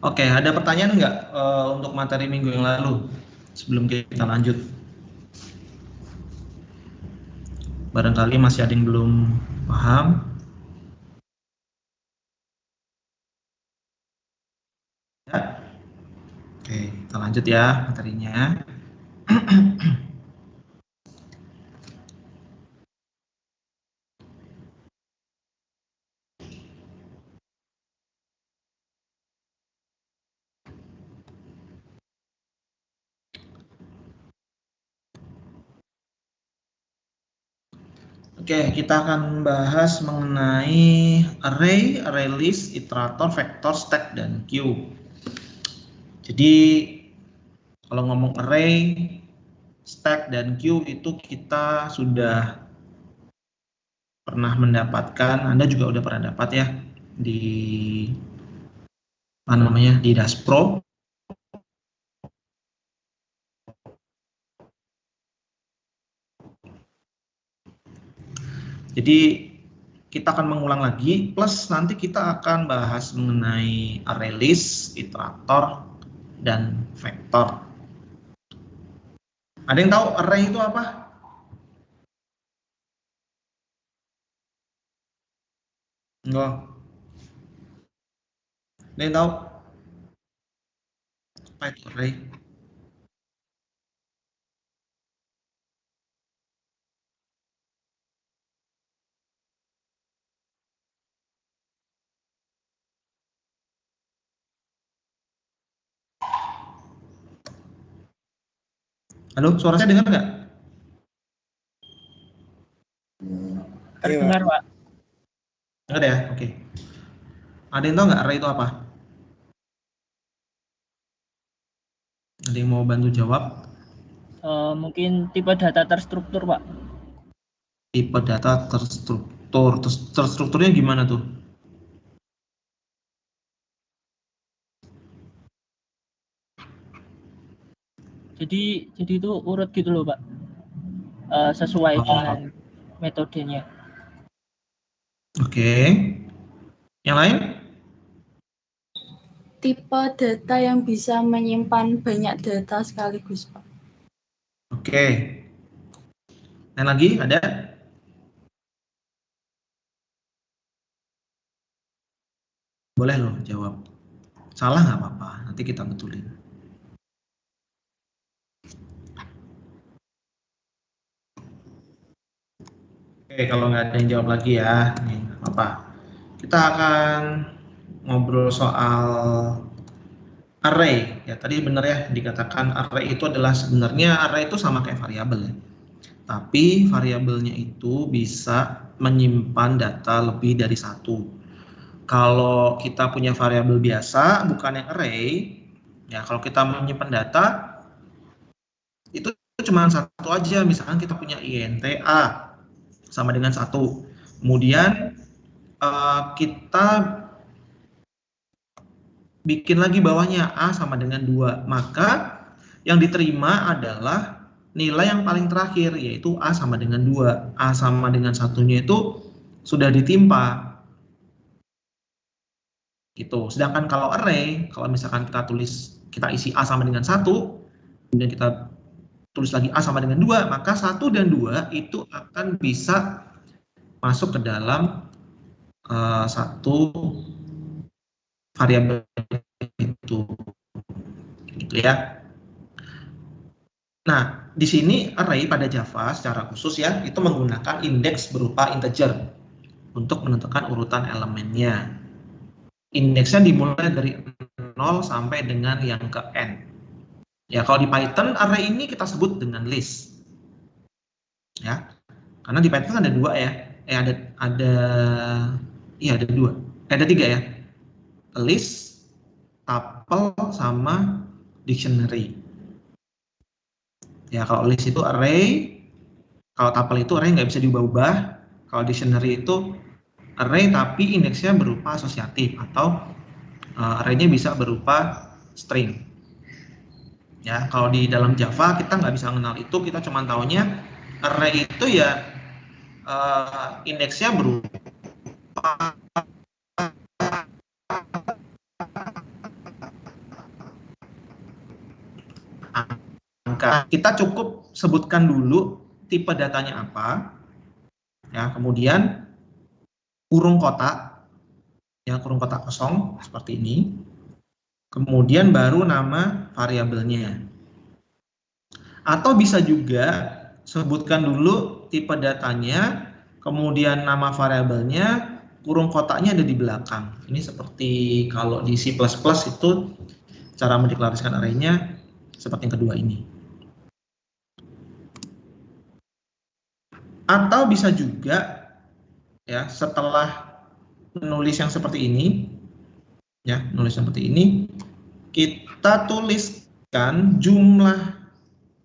Oke, ada pertanyaan nggak untuk materi minggu yang lalu sebelum kita lanjut? Barangkali masih ada yang belum paham. Ya. Oke, kita lanjut ya materinya. Oke, kita akan bahas mengenai array, array list, iterator, vektor, stack, dan queue. Jadi kalau ngomong array, stack, dan queue itu kita sudah pernah mendapatkan, Anda juga udah pernah dapat ya di apa namanya di Daspro. Jadi kita akan mengulang lagi, plus nanti kita akan bahas mengenai array list, iterator, dan vektor. Ada yang tahu array itu apa? Enggak. Ada yang tahu apa itu array? Halo, suara saya dengar nggak? Terdengar, Pak. Dengar ya? Oke. Ada yang tahu nggak array itu apa? Ada yang mau bantu jawab? Mungkin tipe data terstruktur, Pak. Tipe data terstruktur. Terstrukturnya gimana tuh? Jadi itu urut gitu loh, Pak. Sesuai dengan metodenya. Oke. Yang lain? Tipe data yang bisa menyimpan banyak data sekaligus, Pak. Oke. Yang lagi ada? Boleh loh jawab. Salah nggak apa-apa, nanti kita betulin. Oke, kalau nggak ada yang jawab lagi ya, nih apa? Kita akan ngobrol soal array. Ya tadi benar ya dikatakan array itu adalah sebenarnya array itu sama kayak variabel ya. Tapi variabelnya itu bisa menyimpan data lebih dari satu. Kalau kita punya variabel biasa, bukan yang array, ya kalau kita menyimpan data itu cuma satu aja. Misalkan kita punya int a sama dengan 1. Kemudian kita bikin lagi bawahnya a sama dengan 2. Maka yang diterima adalah nilai yang paling terakhir, yaitu a sama dengan 2. A sama dengan satunya itu sudah ditimpa. Gitu. Sedangkan kalau array, kalau misalkan kita isi a sama dengan 1, kemudian kita tulis lagi a sama dengan 2, maka 1 dan 2 itu akan bisa masuk ke dalam satu variabel itu. Gitu ya. Nah, di sini array pada Java secara khusus ya, itu menggunakan indeks berupa integer untuk menentukan urutan elemennya. Indeksnya dimulai dari 0 sampai dengan yang ke n. Ya, kalau di Python array ini kita sebut dengan list. Ya. Karena di Python ada dua ya. Ada dua. Ada tiga ya. List, tuple, sama dictionary. Ya, kalau list itu array, kalau tuple itu array nggak bisa diubah-ubah. Kalau dictionary itu array tapi indeksnya berupa asosiatif atau array-nya bisa berupa string. Ya, kalau di dalam Java kita nggak bisa mengenal itu, kita cuma taunya array itu ya indeksnya berupa angka. Kita cukup sebutkan dulu tipe datanya apa, ya, kemudian kurung kotak, ya, kurung kotak kosong seperti ini, kemudian baru nama variabelnya. Atau bisa juga sebutkan dulu tipe datanya, kemudian nama variabelnya, kurung kotaknya ada di belakang. Ini seperti kalau di C++ itu cara mendeklarasikan array-nya seperti yang kedua ini. Atau bisa juga, ya, setelah menulis yang seperti ini, ya, menulis seperti ini, kita tuliskan jumlah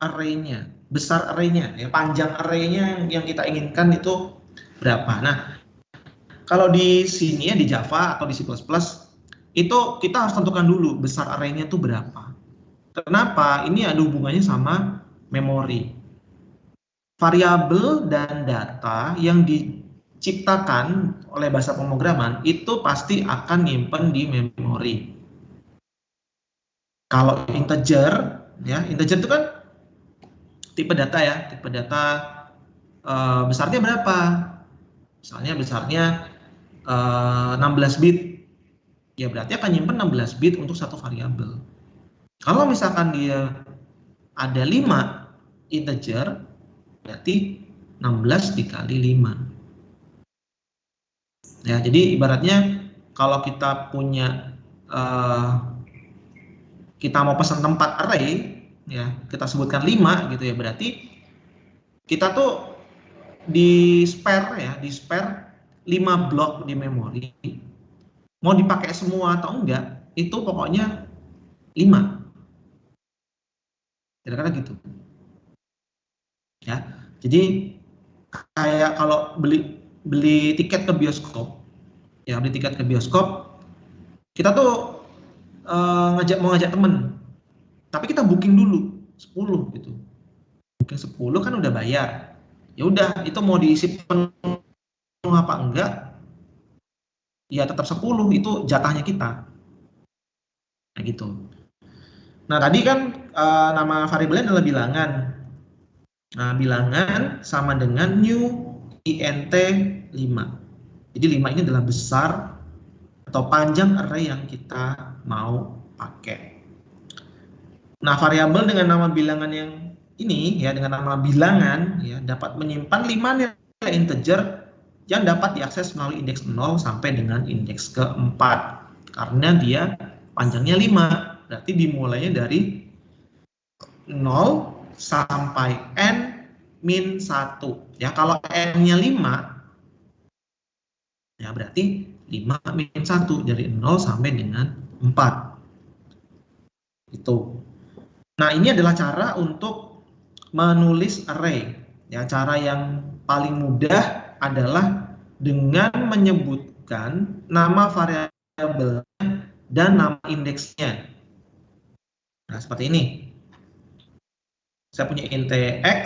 array-nya, besar array-nya, ya, panjang array-nya yang kita inginkan itu berapa. Nah, kalau di sini ya, di Java atau di C++, itu kita harus tentukan dulu besar array-nya itu berapa. Kenapa? Ini ada hubungannya sama memori. Variabel dan data yang diciptakan oleh bahasa pemrograman itu pasti akan nyimpen di memori. Kalau integer, ya, integer itu kan tipe data, ya, tipe data besarnya berapa? Misalnya besarnya 16 bit, ya berarti akan nyimpen 16 bit untuk satu variabel. Kalau misalkan dia ada 5 integer, berarti 16 dikali 5. Ya, jadi ibaratnya kalau kita punya kita mau pesan tempat array, ya, kita sebutkan 5 gitu ya, berarti kita tuh di spare, ya, di spare 5 blok di memori. Mau dipakai semua atau enggak, itu pokoknya 5. Kira-kira gitu. Ya. Jadi kayak kalau beli tiket ke bioskop, ya, beli tiket ke bioskop, kita tuh mau ngajak temen, tapi kita booking dulu 10 gitu. Booking 10 kan udah bayar. Ya udah, itu mau diisi penuh apa enggak, ya tetap 10 itu jatahnya kita. Nah, gitu. Nah, tadi kan nama variabelnya adalah bilangan. Nah, bilangan sama dengan new int 5. Jadi 5 ini adalah besar atau panjang array yang kita mau pakai. Nah, variabel dengan nama bilangan yang ini, ya, dengan nama bilangan, ya, dapat menyimpan 5 nilai integer yang dapat diakses melalui indeks 0 sampai dengan indeks ke-4. Karena dia panjangnya 5, berarti dimulainya dari 0 sampai n min 1. Ya, kalau n-nya 5, ya berarti 5 min 1 dari 0 sampai dengan 4. Itu. Nah, ini adalah cara untuk menulis array. Ya, cara yang paling mudah adalah dengan menyebutkan nama variabelnya dan nama indeksnya. Nah, seperti ini. Saya punya int x,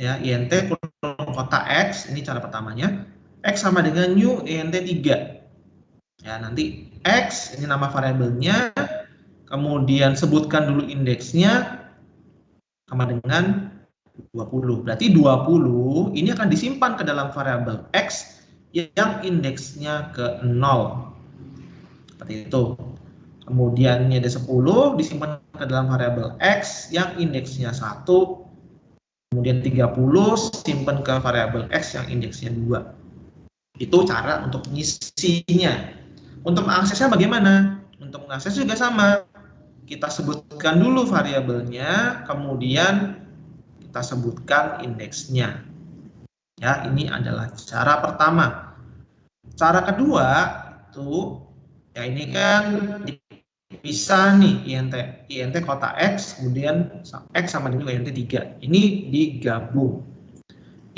ya, int kurung kotak x, ini cara pertamanya. X sama dengan new int 3. Ya, nanti x ini nama variabelnya, kemudian sebutkan dulu indeksnya sama dengan 20. Berarti 20 ini akan disimpan ke dalam variabel x yang indeksnya ke 0. Seperti itu. Kemudian ini ada 10 disimpan ke dalam variabel x yang indeksnya 1. Kemudian 30 simpan ke variabel x yang indeksnya 2. Itu cara untuk mengisinya. Untuk mengaksesnya bagaimana? Untuk mengakses juga sama. Kita sebutkan dulu variabelnya, kemudian kita sebutkan indeksnya. Ya, ini adalah cara pertama. Cara kedua itu, ya, ini kan bisa nih int kotak x, kemudian x sama dengan int 3. Ini digabung.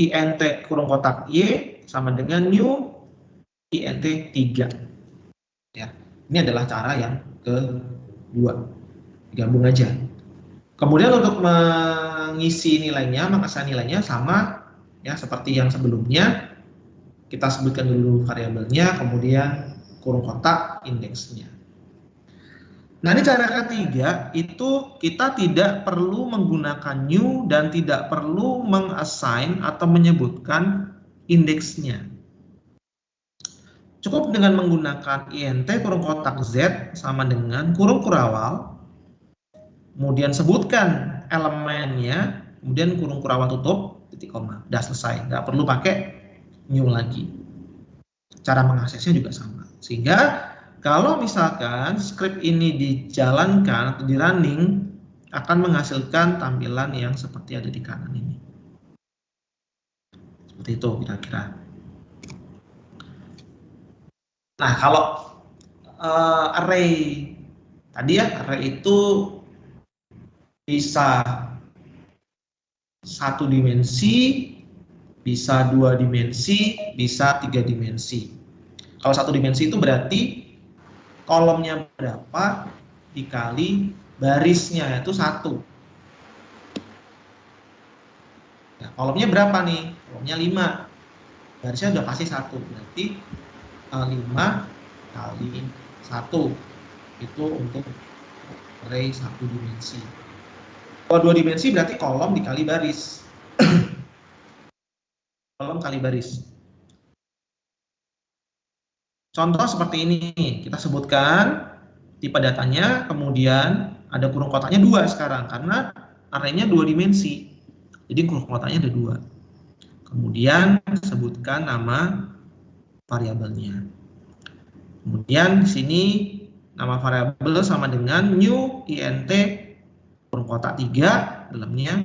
Int kurung kotak y sama dengan new int 3. Ya, ini adalah cara yang kedua. Digabung aja. Kemudian untuk mengisi nilainya, mengakses nilainya sama, ya, seperti yang sebelumnya. Kita sebutkan dulu variabelnya, kemudian kurung kotak indeksnya. Nah, ini cara ketiga, itu kita tidak perlu menggunakan new dan tidak perlu mengassign atau menyebutkan indeksnya. Cukup dengan menggunakan int kurung kotak z sama dengan kurung kurawal, kemudian sebutkan elemennya, kemudian kurung kurawal tutup, titik koma, udah selesai. Nggak perlu pakai new lagi. Cara mengaksesnya juga sama. Sehingga kalau misalkan script ini dijalankan atau di running, akan menghasilkan tampilan yang seperti ada di kanan ini. Seperti itu kira-kira. Nah, kalau array tadi ya, array itu bisa satu dimensi, bisa 2 dimensi, bisa 3 dimensi. Kalau satu dimensi itu berarti kolomnya berapa dikali barisnya itu 1. Nah, kolomnya berapa nih? Kolomnya 5. Barisnya udah pasti 1. Berarti 5 kali 1. Itu untuk array 1 dimensi. Kalau 2 dimensi berarti kolom dikali baris. Kolom kali baris. Contoh seperti ini, kita sebutkan tipe datanya, kemudian ada kurung kotaknya 2 sekarang, karena arraynya 2 dimensi. Jadi kurung kotaknya ada 2. Kemudian sebutkan nama variabelnya. Kemudian di sini nama variabel sama dengan new int kurung kotak 3 dalamnya,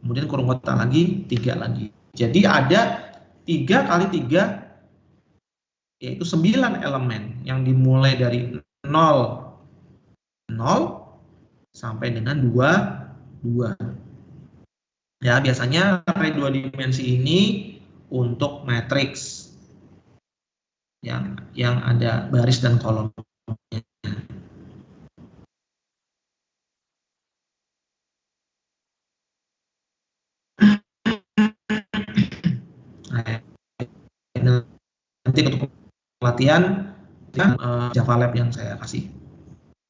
kemudian kurung kotak lagi 3 lagi. Jadi ada 3 kali 3, yaitu 9 elemen yang dimulai dari 0 sampai dengan 2. Ya, biasanya array 2 dimensi ini untuk matriks yang ada baris dan kolom. Nah, nanti untuk pelatihan Java Lab yang saya kasih.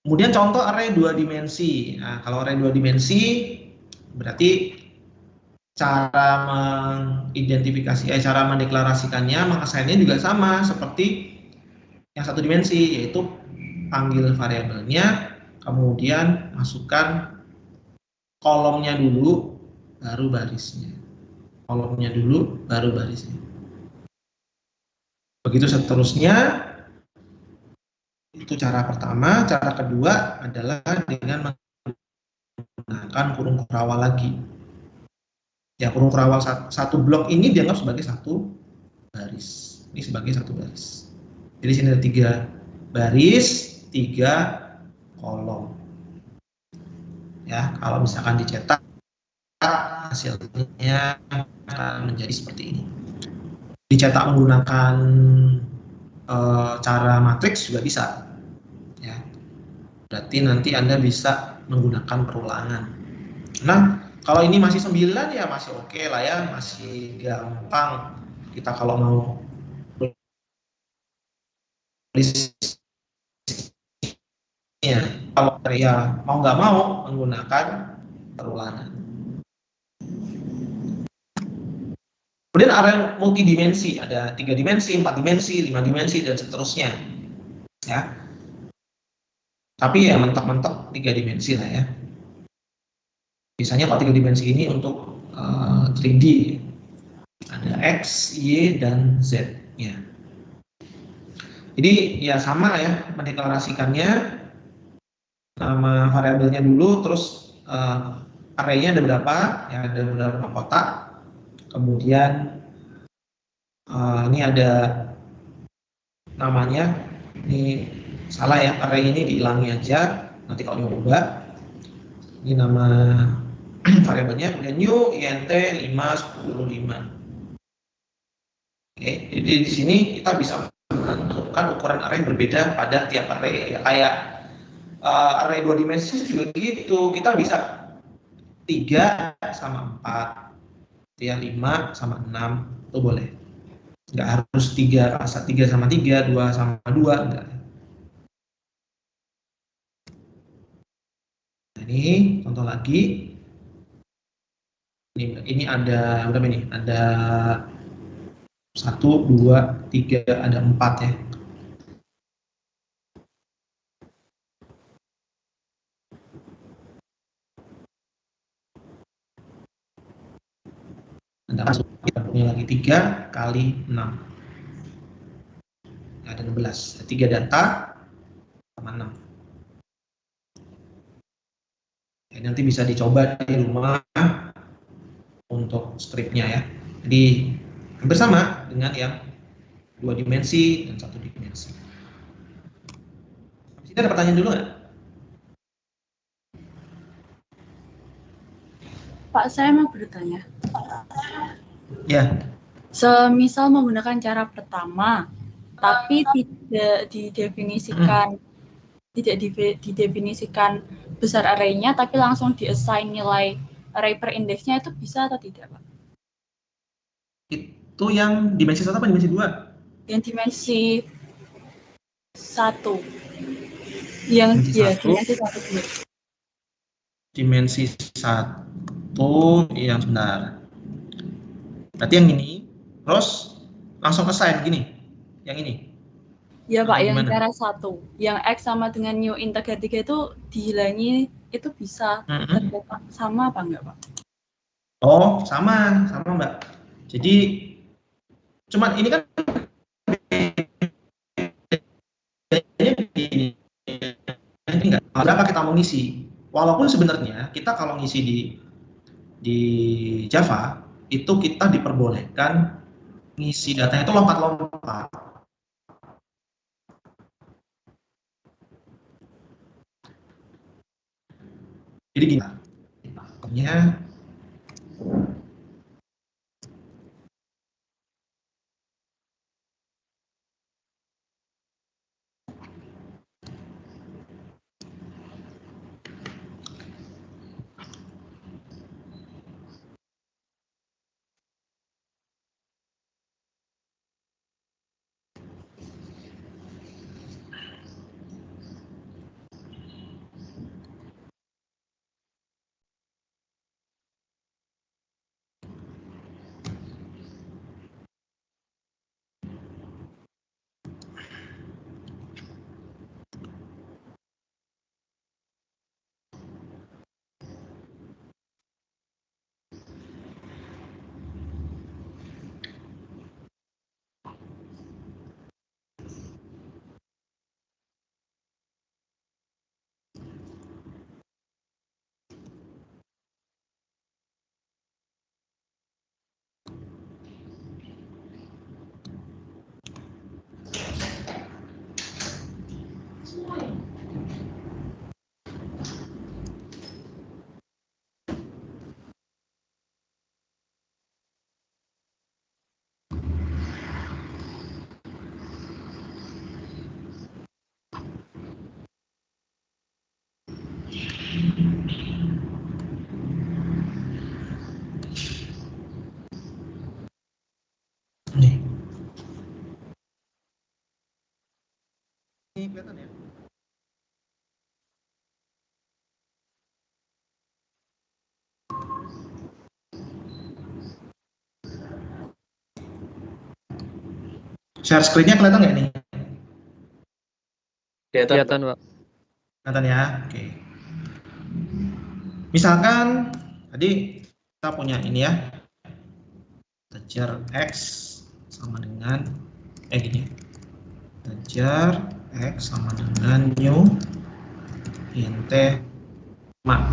Kemudian contoh array 2 dimensi. Nah, kalau array 2 dimensi berarti cara mengidentifikasi, cara mendeklarasikannya, mengasainnya juga sama seperti yang 1 dimensi, yaitu panggil variabelnya, kemudian masukkan kolomnya dulu, baru barisnya. Kolomnya dulu, baru barisnya. Begitu seterusnya. Itu cara pertama. Cara kedua adalah dengan menggunakan kurung kurawal lagi. Ya, kurung kurawal satu blok ini dianggap sebagai 1 baris. Ini sebagai 1 baris. Jadi sini ada 3 baris, 3 kolom. Ya, kalau misalkan dicetak, hasilnya akan menjadi seperti ini. Dicetak menggunakan cara matriks juga bisa. Ya, berarti nanti Anda bisa menggunakan perulangan. Nah, kalau ini masih 9 ya masih oke lah ya, masih gampang kita kalau mau tulis ya. Kalau ya mau nggak mau menggunakan perulangan. Kemudian array multidimensi, ada 3 dimensi, 4 dimensi, 5 dimensi, dan seterusnya. Ya. Tapi ya mentok-mentok 3 dimensi lah ya. Biasanya kalau 3 dimensi ini untuk 3D. Ada X, Y, dan Z-nya. Jadi ya sama ya, mendeklarasikannya, nama variabelnya dulu, terus array-nya ada berapa, ya ada berapa kotak. Kemudian ini ada namanya, ini salah ya, array ini dihilangi aja, nanti kalau mau ubah. Ini nama variabelnya, kemudian new int 5, 10, 5. Oke, jadi di sini kita bisa menentukan ukuran array berbeda pada tiap array. Ya, kayak array 2 dimensi juga gitu, kita bisa 3 sama 4, ya 5 sama 6, itu boleh. Nggak harus 3 sama 3, 2 sama 2, enggak. Ini contoh lagi. Ini ada berapa ini? Ada 1, 2, 3, ada 4 ya. Ada masuk, kita punya lagi 3 kali 6. Ada 16. 3 data sama 6. Ya, nanti bisa dicoba di rumah untuk skripnya ya. Jadi hampir sama dengan yang 2 dimensi dan 1 dimensi. Habis ini ada pertanyaan dulu nggak? Pak, saya mau bertanya. Ya. Semisal menggunakan cara pertama, tapi tidak didefinisikan besar array-nya, tapi langsung di-assign nilai array per indeksnya, itu bisa atau tidak, Pak? Itu yang dimensi 1 apa dimensi 2? Yang dimensi 1. Yang dimensi 1. Dimensi 1 yang sebentar. Berarti yang ini, terus langsung assign gini, yang ini. Ya Pak, yang gimana? cara 1, yang X sama dengan new integer 3 itu dihilangi, itu bisa terdapat sama apa enggak Pak? Oh, sama Mbak. Jadi, cuman ini kan ini enggak, berapa kita mau ngisi. Walaupun sebenarnya kita kalau ngisi di Java, itu kita diperbolehkan ngisi datanya itu lompat-lompat. Jadi gini, nih. Ini kelihatan ya? Share screen-nya kelihatan nggak nih? Kelihatan, Pak. Kelihatan ya? Oke. Misalkan tadi kita punya ini ya, integer X sama dengan gini, integer X sama dengan new int mak,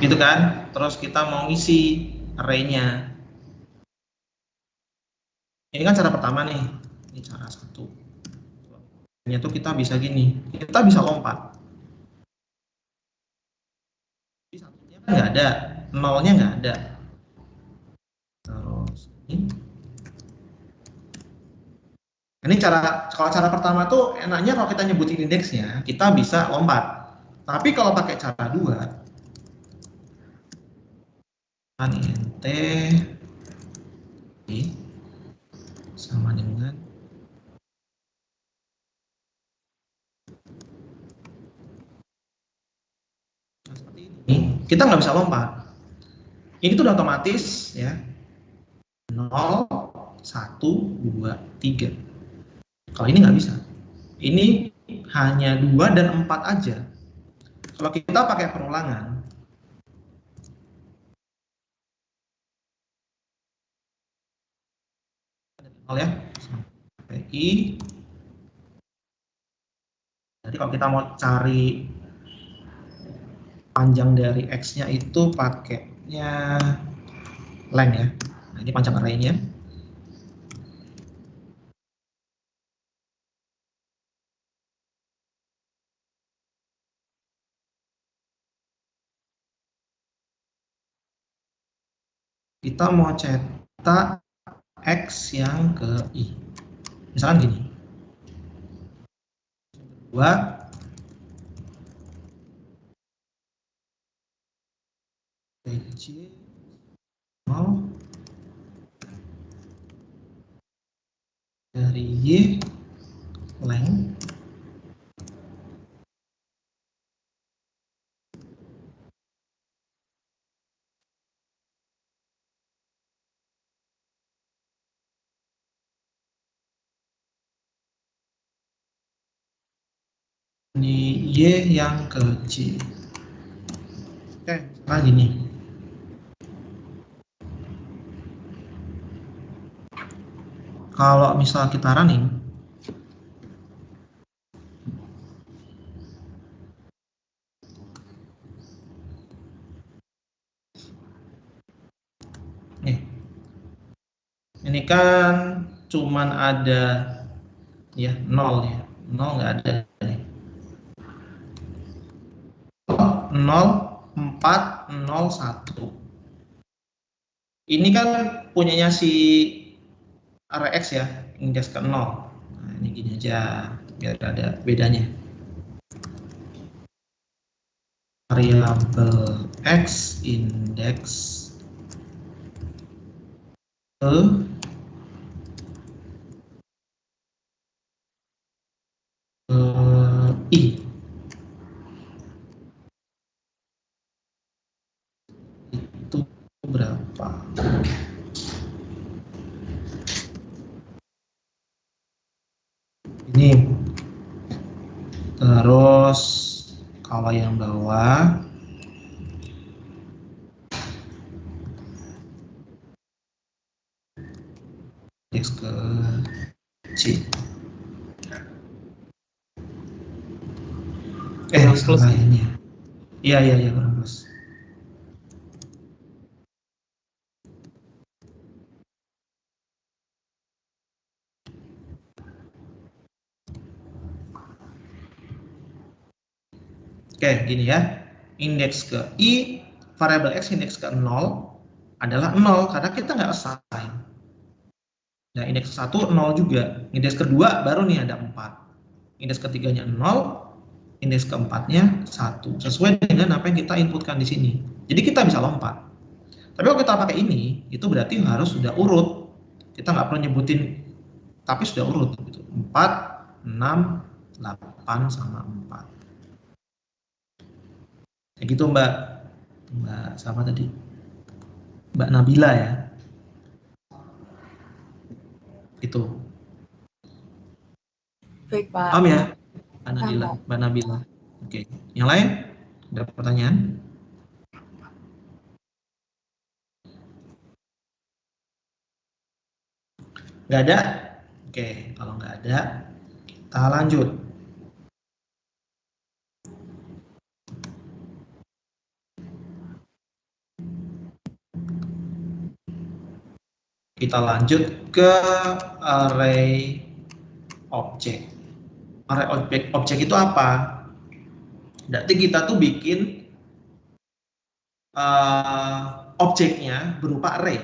gitu kan? Terus kita mau ngisi array-nya. Ini kan cara pertama nih, ini cara 1. Ini tuh kita bisa gini, kita bisa lompat. Satunya kan nggak ada, nolnya nggak ada. Terus ini kalau cara pertama tuh enaknya kalau kita nyebutin indeksnya, kita bisa lompat. Tapi kalau pakai cara 2, kan int sama dengan kita nggak bisa lompat. Ini tuh udah otomatis ya. 0, 1, 2, 3. Kalau ini nggak bisa. Ini hanya 2 dan 4 aja. Kalau kita pakai perulangan, ya, sampai I. Jadi kalau kita mau cari panjang dari X-nya itu pakainya length ya. Nah, ini panjang array-nya. Kita mau cetak X yang ke I. Misalkan gini. 2 J 0 dari Y length di Y yang ke J. Oke, nah gini. Kalau misal kita running, nih, ini kan cuman ada ya 0 ya, 0 nggak ada nih. 0, 4, 0, 1. Ini kan punyanya si array X ya, indeks ke 0. Nah, ini gini aja, biar ada bedanya. Variabel X indeks ke I. Itu berapa? Ini. Terus kalau yang bawah indeks ke C. Salah ini ya. Iya kurang plus. Oke, gini ya. Indeks ke I, variabel X indeks ke 0 adalah 0 karena kita nggak assign. Nah, indeks ke 1 0 juga. Indeks kedua baru nih ada 4. Indeks ketiganya 0, indeks keempatnya 1. Sesuai dengan apa yang kita inputkan di sini. Jadi kita bisa lompat. Tapi kalau kita pakai ini, itu berarti harus sudah urut. Kita nggak perlu nyebutin, tapi sudah urut. 4, 6, 8, sama 4. Kayak gitu Mbak sama tadi Mbak Nabila ya, itu Baik Pak. paham ya Mbak Nabila. Oke, yang lain ada pertanyaan? Nggak ada? Oke, kalau nggak ada kita lanjut. Kita lanjut ke array object. Array object itu apa? Berarti kita tuh bikin objeknya berupa array.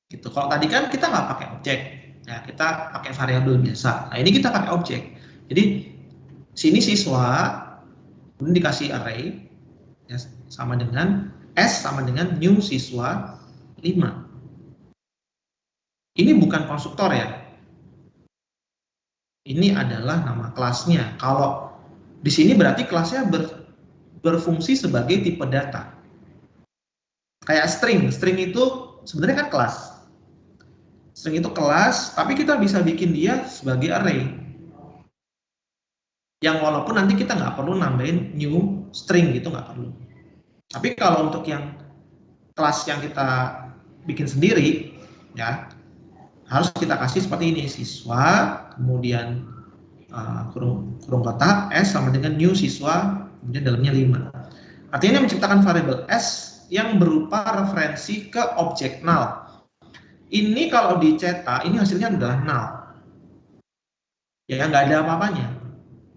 Gitu. Kalau tadi kan kita nggak pakai objek, ya kita pakai variabel biasa. Nah ini kita pakai objek. Jadi sini siswa, kemudian dikasih array, ya, sama dengan S sama dengan new siswa 5. Ini bukan konstruktor ya. Ini adalah nama kelasnya. Kalau di sini berarti kelasnya berfungsi sebagai tipe data. Kayak string itu sebenarnya kan kelas. String itu kelas, tapi kita bisa bikin dia sebagai array. Yang walaupun nanti kita nggak perlu nambahin new string gitu, nggak perlu. Tapi kalau untuk yang kelas yang kita bikin sendiri, ya harus kita kasih seperti ini, siswa, kemudian kurung kotak S sama dengan new siswa, kemudian dalamnya 5. Artinya menciptakan variabel S yang berupa referensi ke objek null. Ini kalau dicetak, ini hasilnya adalah null. Ya nggak ada apa-apanya,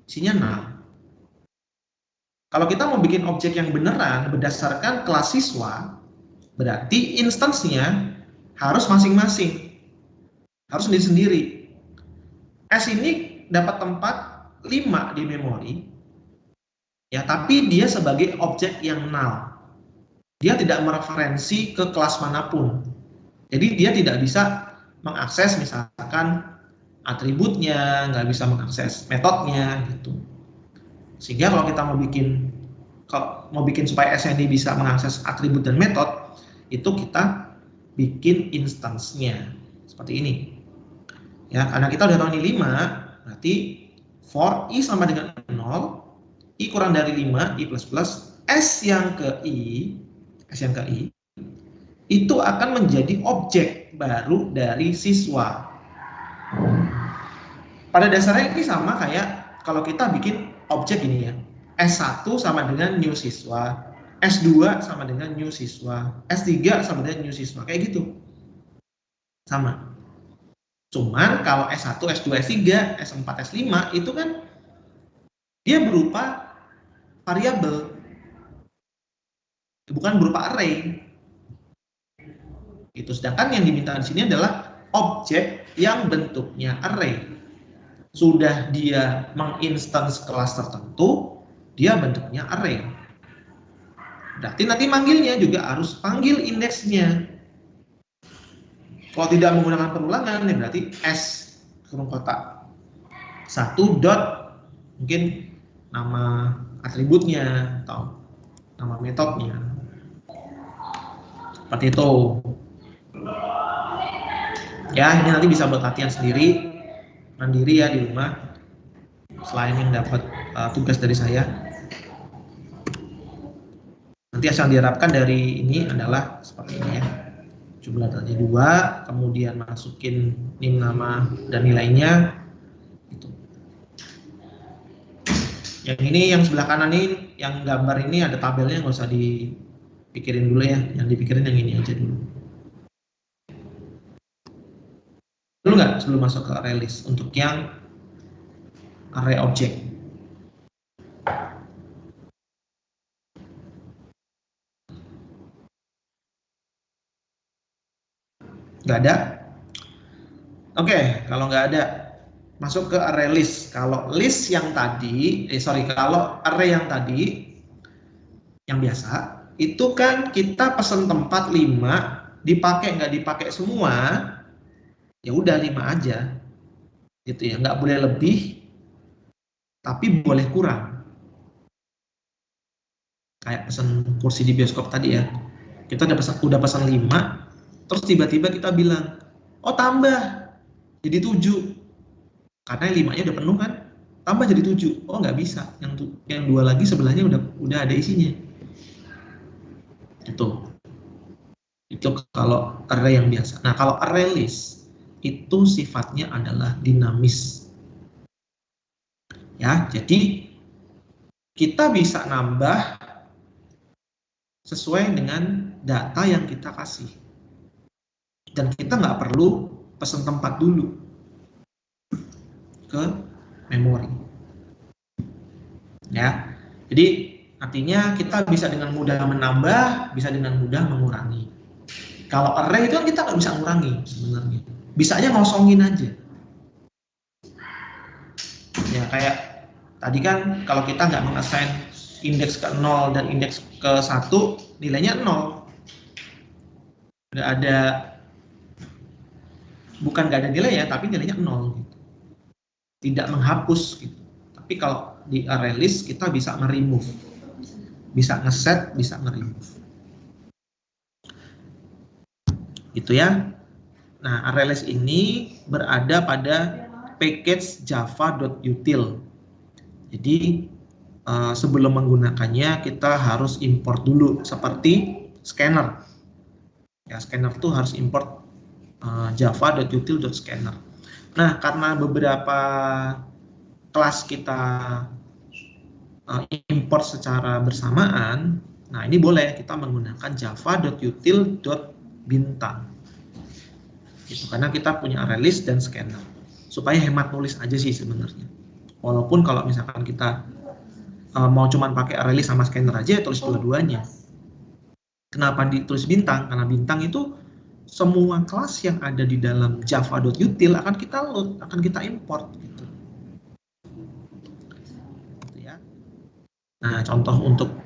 isinya null. Kalau kita mau bikin objek yang beneran berdasarkan kelas siswa, berarti instansinya harus masing-masing, harus sendiri-sendiri. S ini dapat tempat 5 di memori, ya, tapi dia sebagai objek yang null. Dia tidak mereferensi ke kelas manapun. Jadi dia tidak bisa mengakses misalkan atributnya, nggak bisa mengakses metodenya gitu. Sehingga kalau kita mau bikin supaya S ini bisa mengakses atribut dan metode, itu kita bikin instance-nya seperti ini. Ya, karena kita udah tahu ini 5, berarti for i sama dengan 0, i kurang dari 5, i plus plus, S yang ke i itu akan menjadi objek baru dari siswa. Pada dasarnya ini sama kayak kalau kita bikin objek ini ya. S1 sama dengan new siswa, S2 sama dengan new siswa, S3 sama dengan new siswa, kayak gitu. Sama. Cuman kalau S1, S2, S3, S4, S5 itu kan dia berupa variabel, bukan berupa array. Itu sedangkan yang diminta di sini adalah objek yang bentuknya array. Sudah dia menginstance kelas tertentu, dia bentuknya array. Berarti nanti manggilnya juga harus panggil indeksnya. Kalau tidak menggunakan perulangan, ya berarti S kurung kotak 1 dot mungkin nama atributnya atau nama metodenya. Seperti itu. Ya, ini nanti bisa buat latihan sendiri, mandiri ya di rumah. Selain yang dapat tugas dari saya. Nanti asal diharapkan dari ini adalah seperti ini ya. Jumlah datanya 2, kemudian masukin nim nama dan nilainya. Gitu. Yang ini yang sebelah kanan ini, yang gambar ini ada tabelnya, nggak usah dipikirin dulu ya. Yang dipikirin yang ini aja dulu. Dulu nggak sebelum masuk ke array list untuk yang array object. Nggak ada? Oke, kalau nggak ada, masuk ke array list. Kalau list yang tadi, kalau array yang tadi, yang biasa, itu kan kita pesan tempat 5, dipakai nggak dipakai semua, ya udah 5 aja, gitu ya. Nggak boleh lebih, tapi boleh kurang. Kayak pesan kursi di bioskop tadi ya, kita udah pesan 5. Terus tiba-tiba kita bilang, oh tambah jadi 7. Karena 5-nya udah penuh kan, tambah jadi 7. Oh nggak bisa, yang 2 lagi sebelahnya udah ada isinya. Itu kalau array yang biasa. Nah kalau array list itu sifatnya adalah dinamis. Ya, jadi kita bisa nambah sesuai dengan data yang kita kasih. Dan kita nggak perlu pesan tempat dulu ke memori. Ya, jadi artinya kita bisa dengan mudah menambah, bisa dengan mudah mengurangi. Kalau array itu kan kita nggak bisa mengurangi sebenarnya. Bisanya ngosongin aja. Ya kayak tadi kan kalau kita nggak mengassign indeks ke 0 dan indeks ke 1, nilainya 0. Nggak ada, bukan nggak ada nilai ya, tapi nilainya 0 gitu. Tidak menghapus gitu. Tapi kalau di array list kita bisa meremove. bisa ngeset, bisa nge-remove. Itu ya. Nah, ArrayList ini berada pada package java.util. Jadi sebelum menggunakannya kita harus import dulu seperti scanner. Ya, scanner itu harus import java.util.scanner. Nah, karena beberapa kelas kita import secara bersamaan, nah ini boleh kita menggunakan java.util.bintang. Gitu, karena kita punya ArrayList dan scanner. Supaya hemat nulis aja sih sebenarnya. Walaupun kalau misalkan kita mau cuman pakai ArrayList sama scanner aja, tulis dua-duanya. Kenapa ditulis bintang? Karena bintang itu semua kelas yang ada di dalam java.util akan kita load, akan kita import. Gitu. Gitu ya. Nah, contoh untuk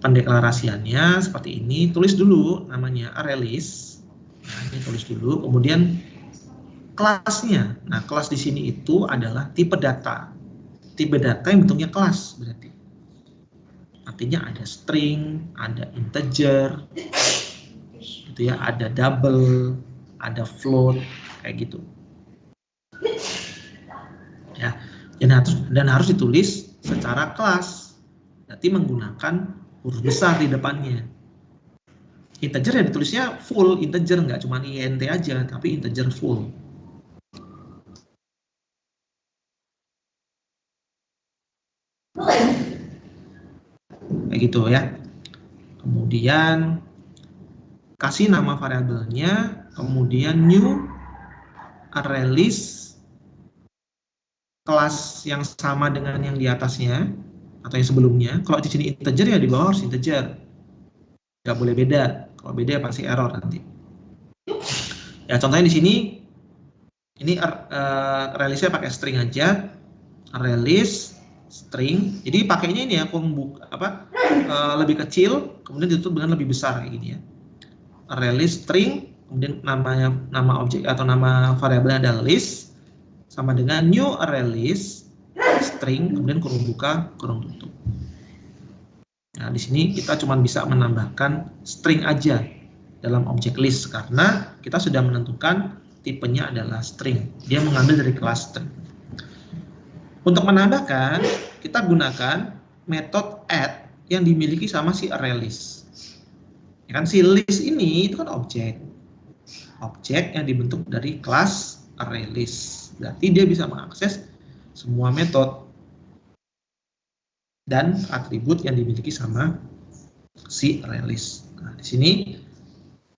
pendeklarasiannya seperti ini. Tulis dulu namanya ArrayList. Nah, ini tulis dulu. Kemudian kelasnya. Nah, kelas di sini itu adalah tipe data. Tipe data yang bentuknya kelas berarti. Artinya ada string, ada integer, gitu ya, ada double, ada float, kayak gitu. Ya, dan harus ditulis secara kelas. Berarti menggunakan huruf besar di depannya. Integer ya ditulisnya full integer, nggak cuma int aja, tapi integer full. Kayak gitu ya. Kemudian kasih nama variabelnya, kemudian new ArrayList kelas yang sama dengan yang di atasnya atau yang sebelumnya. Kalau di sini integer ya di bawah harus integer. Nggak boleh beda. Kalau beda pasti error nanti. Ya contohnya di sini ini ArrayList-nya pakai string aja. ArrayList string. Jadi pakainya ini ya lebih kecil, kemudian ditutup dengan lebih besar kayak gini ya. ArrayList string, kemudian nama objek atau nama variabelnya adalah list, sama dengan new ArrayList string, kemudian kurung buka, kurung tutup. Nah, di sini kita cuma bisa menambahkan string aja dalam objek list karena kita sudah menentukan tipenya adalah string. Dia mengambil dari kelas string. Untuk menambahkan, kita gunakan metode add yang dimiliki sama si ArrayList. Ya kan, si list ini itu kan objek. Objek yang dibentuk dari kelas ArrayList. Berarti dia bisa mengakses semua metode dan atribut yang dimiliki sama si ArrayList. Nah, di sini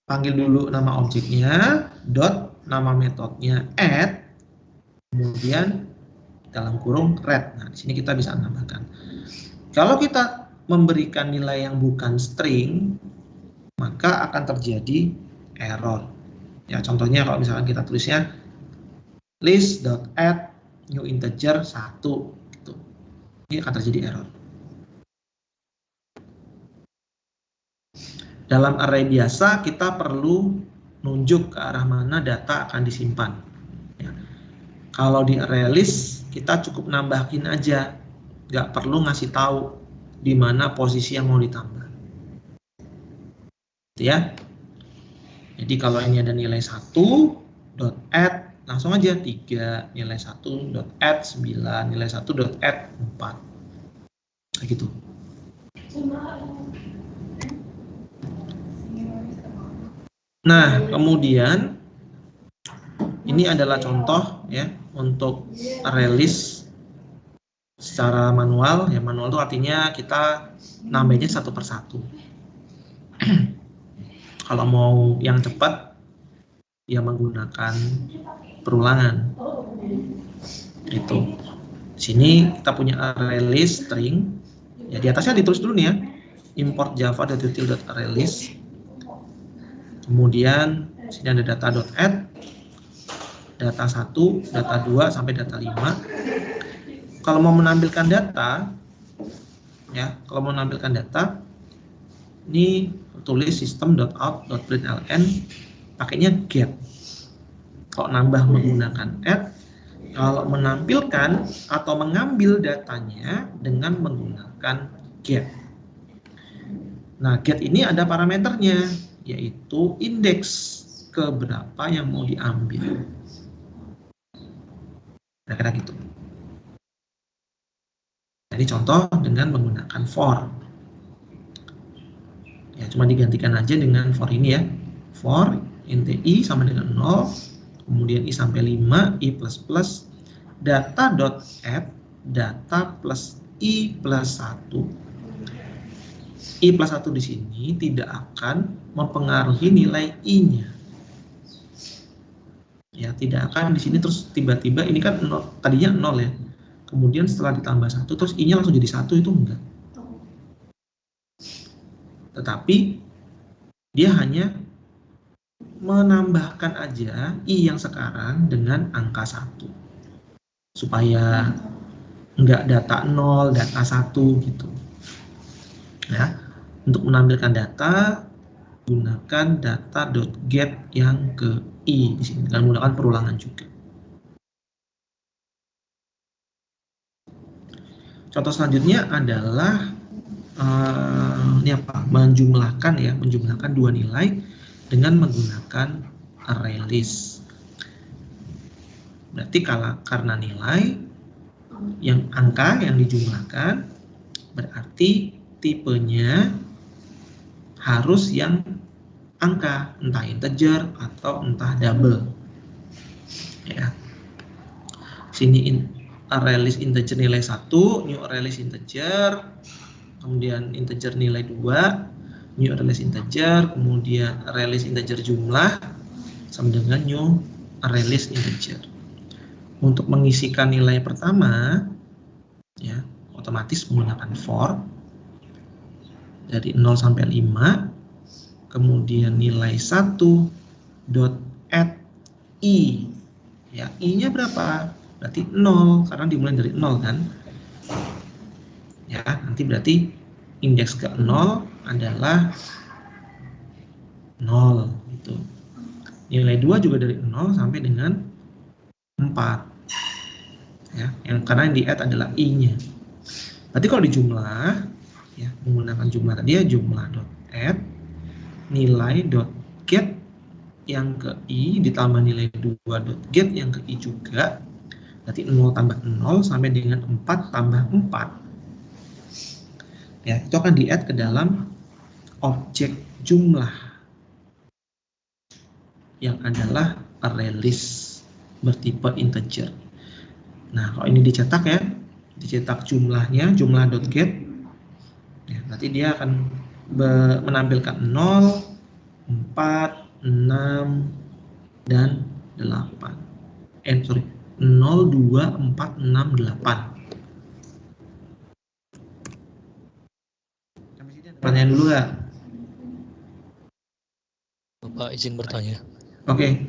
panggil dulu nama objeknya, dot nama metodenya add, kemudian dalam kurung red. Nah, di sini kita bisa menambahkan. Kalau kita memberikan nilai yang bukan string, maka akan terjadi error. Ya, contohnya kalau misalkan kita tulisnya list.add new integer 1 gitu. Ini akan terjadi error. Dalam array biasa kita perlu nunjuk ke arah mana data akan disimpan. Ya. Kalau di ArrayList kita cukup nambahin aja, nggak perlu ngasih tahu di mana posisi yang mau ditambah. Gitu ya. Jadi kalau ini ada nilai 1.add, langsung aja 3, nilai 1.add 9, nilai 1.add 4. Kayak gitu. Nah, kemudian ini adalah contoh ya untuk ArrayList secara manual. Ya, manual itu artinya kita nambahinnya satu persatu. Kalau mau yang cepat, ya menggunakan perulangan. Itu. Di sini kita punya ArrayList string. Ya, di atasnya ditulis dulu nih ya. Import java.util.ArrayList. Kemudian sini ada data.add, data 1, data 2 sampai data 5. Kalau mau menampilkan data, ya, kalau mau menampilkan data, ini tulis system.out.println, pakainya get. Kalau nambah menggunakan add, kalau menampilkan atau mengambil datanya dengan menggunakan get. Nah, get ini ada parameternya, yaitu indeks keberapa yang mau diambil. Kira-kira gitu. Jadi contoh dengan menggunakan for. Ya, cuma digantikan aja dengan for ini ya. For int i sama dengan 0, kemudian i sampai 5, i plus plus, data.add, data plus i plus 1. I plus 1 di sini tidak akan mempengaruhi nilai i-nya. Ya, tidak akan di sini terus tiba-tiba ini kan 0, tadinya 0 ya. Kemudian setelah ditambah 1 terus i-nya langsung jadi 1, itu enggak. Tetapi dia hanya menambahkan aja i yang sekarang dengan angka 1. Supaya enggak data 0, data 1 gitu. Ya. Untuk menampilkan data, gunakan data.get yang ke i di sini dengan menggunakan perulangan juga. Contoh selanjutnya adalah ini apa? Menjumlahkan dua nilai dengan menggunakan array list. Berarti karena nilai yang angka yang dijumlahkan, berarti tipenya harus yang angka, entah integer atau entah double. Ya. Sini array list integer nilai 1, new array list integer, kemudian integer nilai 2, new array list integer, kemudian array list integer jumlah, sama dengan new array list integer. Untuk mengisikan nilai pertama, ya, otomatis menggunakan for dari 0 sampai 5, kemudian nilai 1 dot add i, ya, i-nya berapa? Berarti 0 karena dimulai dari 0 kan. Ya, nanti berarti indeks ke 0 adalah 0 gitu. Nilai 2 juga dari 0 sampai dengan 4. Ya, karena yang di add adalah i-nya. Berarti kalau dijumlah, ya, menggunakan jumlah tadi ya, jumlah.add nilai.get yang ke i ditambah nilai 2.get yang ke i juga. Berarti 0 tambah 0 sampai dengan 4 tambah 4. Ya, itu akan di-add ke dalam objek jumlah yang adalah array list bertipe integer. Nah, kalau ini dicetak ya, dicetak jumlahnya, jumlah.get, ya, nanti dia akan menampilkan 0, 4, 6, dan 8. 0, 2, 4, 6, 8. Sampai sini ada pertanyaan dulu nggak? Bapak izin bertanya. Oke.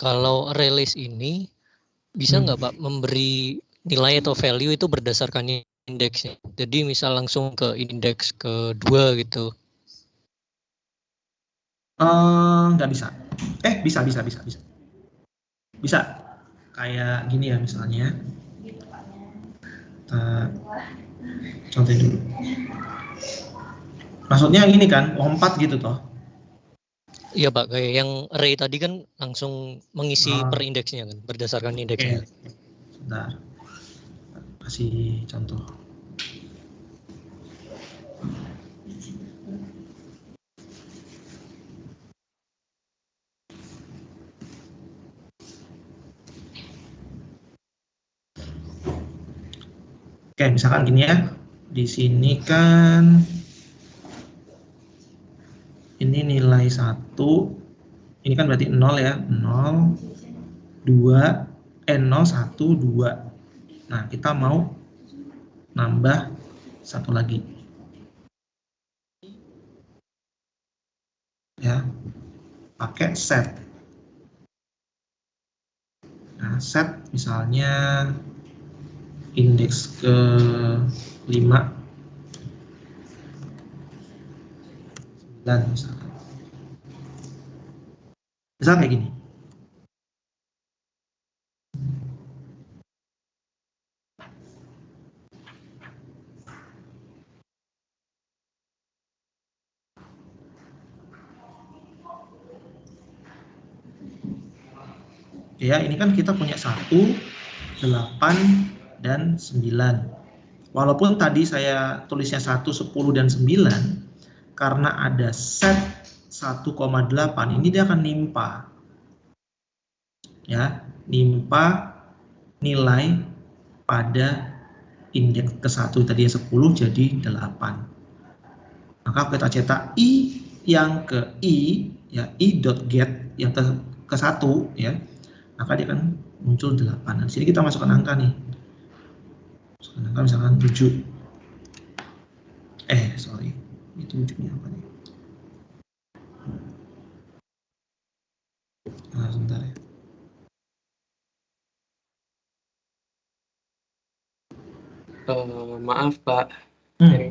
Kalau array list ini bisa nggak Pak memberi nilai atau value itu berdasarkan indeksnya? Jadi misal langsung ke indeks kedua gitu. Nggak bisa. Bisa. Bisa. Kayak gini ya misalnya. Contohin dulu. Maksudnya gini kan, lompat gitu toh. Iya Pak, kayak yang array tadi kan langsung mengisi per indeksnya kan, berdasarkan indeksnya. Sebentar. Kasih contoh. Oke, misalkan gini ya. Di sini kan ini nilai 1. Ini kan berarti 0 ya. 0, 2, 0, 1, 2. Nah, kita mau nambah satu lagi. Ya. Pakai set. Nah, set misalnya indeks ke 5, 9 misalkan. Misal kayak gini. Ya, ini kan kita punya 1, 8, dan 9. Walaupun tadi saya tulisnya 1, 10, dan 9, karena ada set 1,8, ini dia akan nimpa. Ya, nimpa nilai pada indeks ke-1 tadi 10 jadi 8. Maka kita cetak I yang ke I, ya I.get yang ke-1 ya. Maka dia akan muncul 8. Nah, di sini kita masukkan angka nih. Masukkan angka misalkan 7. Sorry. Itu wujudnya apa nih? Nah, sebentar ya. Maaf Pak, ini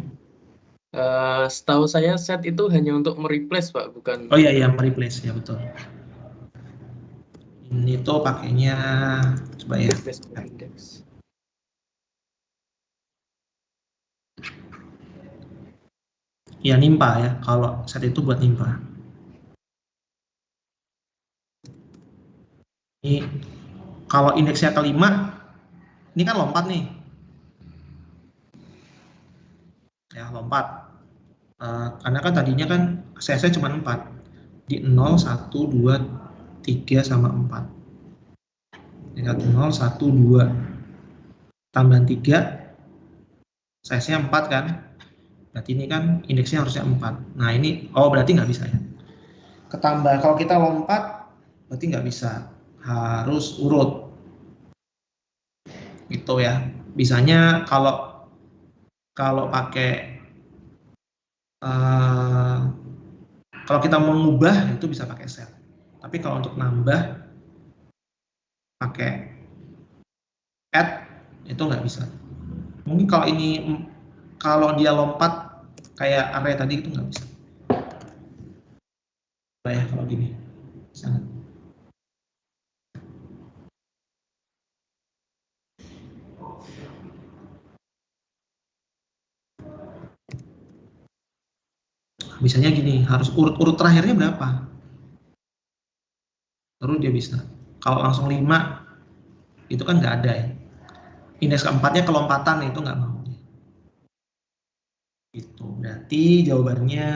setahu saya set itu hanya untuk mereplace Pak, bukan. Oh iya, mereplace ya, betul. Ini tuh pakainya coba ya. Replacement index. Ya nimpa ya, kalau set itu buat nimpa. Ini kalau indeksnya ke-5, ini kan lompat nih. Ya, lompat. Karena kan tadinya kan CC cuma 4. Di 0, 1, 2, 3, sama 4. Tingkat 0, 1, 2. Tambahan 3, size-nya 4 kan? Berarti ini kan indeksnya harusnya 4. Nah ini, berarti nggak bisa ya. Ketambah, kalau kita lompat, berarti nggak bisa. Harus urut. Gitu ya. Bisanya kalau pakai, kalau kita mengubah itu bisa pakai set. Tapi kalau untuk nambah, pakai add, itu nggak bisa. Mungkin kalau dia lompat kayak array tadi itu nggak bisa. Ya kalau gini sangat. Misalnya gini, harus urut terakhirnya berapa, baru dia bisa. Kalau langsung 5 itu kan nggak ada ya. Indeks keempatnya kelompatan, itu nggak mau. Itu berarti jawabannya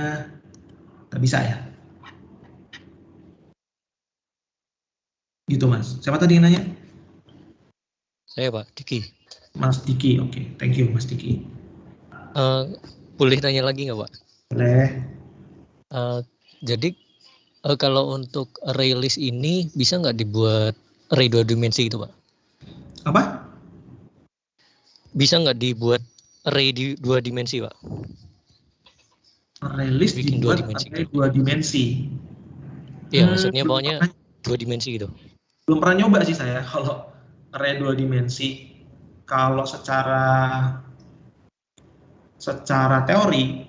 nggak bisa ya. Gitu Mas. Siapa tadi yang nanya? Saya Pak Diki. Mas Diki, oke. Thank you Mas Diki. Boleh tanya lagi nggak Pak? Boleh. Jadi kalau untuk array list ini bisa nggak dibuat array 2 dimensi gitu Pak? Apa? Bisa nggak dibuat array di 2 dimensi Pak? Array list Bikin dibuat 2 dimensi. array 2 dimensi. Iya, maksudnya pokoknya 2 dimensi gitu. Belum pernah nyoba sih saya kalau array 2 dimensi. Kalau secara teori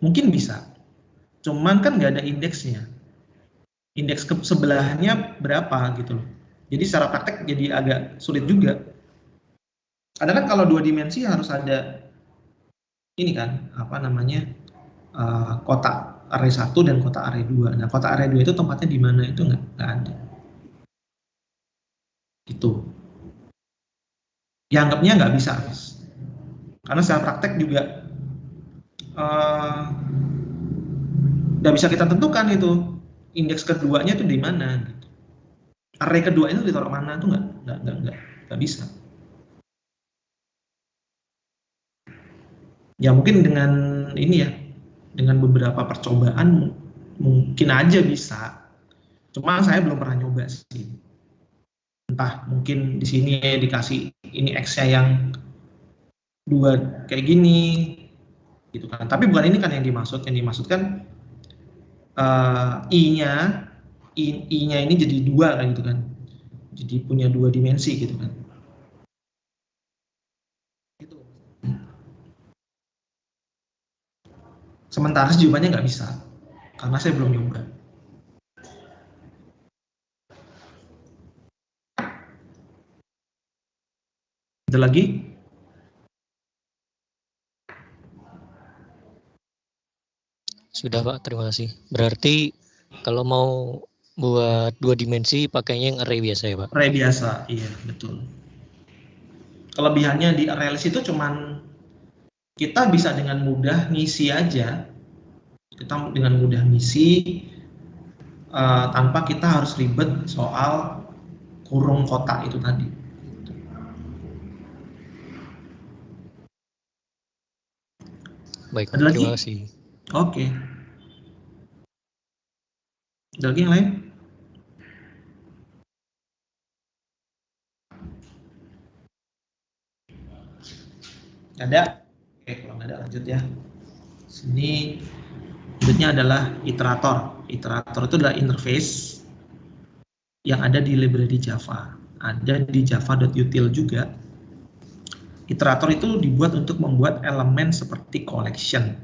mungkin bisa. Cuman kan nggak ada indeksnya. Indeks ke sebelahnya berapa gitu loh. Jadi secara praktek jadi agak sulit juga. Karena kan kalau 2 dimensi harus ada ini kan, apa namanya, kotak array 1 dan kotak array 2. Nah, kotak array 2 itu tempatnya di mana itu nggak ada. Gitu. Ya anggapnya nggak bisa, Mas. Karena secara praktek juga nggak bisa kita tentukan itu indeks keduanya itu di mana. Gitu. Array kedua itu ditaruh mana itu nggak bisa. Ya mungkin dengan ini ya, dengan beberapa percobaan mungkin aja bisa. Cuma saya belum pernah nyoba sih. Entah mungkin di sini dikasih ini X-nya yang 2 kayak gini gitu kan. Tapi bukan ini kan yang dimaksudkan I-nya ini jadi 2 kan gitu kan. Jadi punya 2 dimensi gitu kan. Gitu. Sementara jawabannya nggak bisa. Karena saya belum nyoba. Ada lagi? Sudah Pak, terima kasih. Berarti kalau mau buat 2 dimensi pakainya yang array biasa ya, Pak? Array biasa, iya betul. Kelebihannya di array list itu cuman kita bisa dengan mudah ngisi aja. Kita dengan mudah ngisi tanpa kita harus ribet soal kurung kotak itu tadi. Baik, Ada lagi? terima kasih. Oke. Ada lagi yang lain? Ada? Oke, kalau nggak ada lanjut ya. Sini berikutnya adalah iterator. Iterator itu adalah interface yang ada di library Java. Ada di java.util juga. Iterator itu dibuat untuk membuat elemen seperti collection.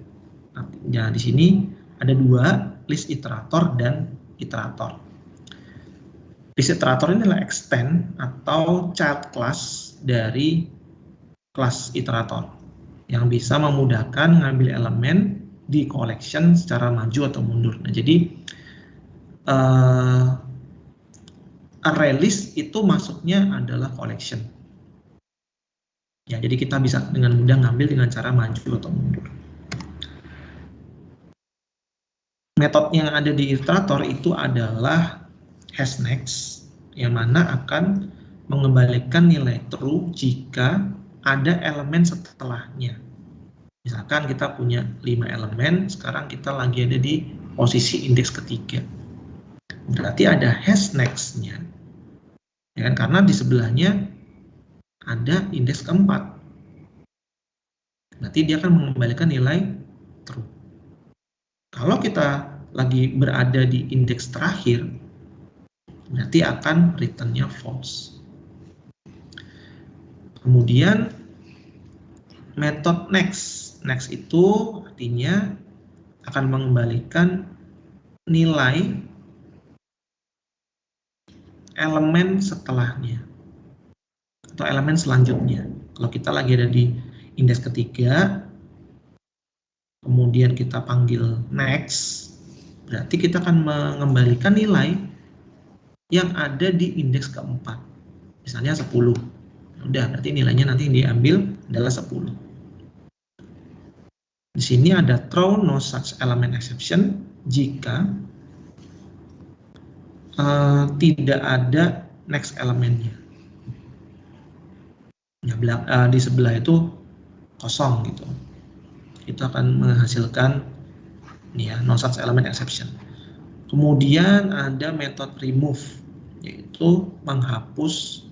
Nah, di sini ada 2, list iterator dan iterator. List iterator ini adalah extend atau child class dari kelas iterator yang bisa memudahkan mengambil elemen di collection secara maju atau mundur. Nah, jadi array list itu masuknya adalah collection. Ya, jadi kita bisa dengan mudah ngambil dengan cara maju atau mundur. Metode yang ada di iterator itu adalah hashNext, yang mana akan mengembalikan nilai true jika ada elemen setelahnya. Misalkan kita punya 5 elemen, sekarang kita lagi ada di posisi indeks ketiga. Berarti ada hashNext-nya. Ya kan? Karena di sebelahnya ada indeks keempat. Berarti dia akan mengembalikan nilai true. Kalau kita lagi berada di indeks terakhir, berarti akan return-nya false. Kemudian metode next. Next itu artinya akan mengembalikan nilai elemen setelahnya atau elemen selanjutnya. Kalau kita lagi ada di indeks ketiga, kemudian kita panggil next, berarti kita akan mengembalikan nilai yang ada di indeks keempat. Misalnya 10. Udah, berarti nilainya nanti yang diambil adalah 10. Di sini ada throw no such element exception jika tidak ada next elemennya. Ya, di sebelah itu kosong gitu. Itu akan menghasilkan ya, no such element exception. Kemudian ada metode remove, yaitu menghapus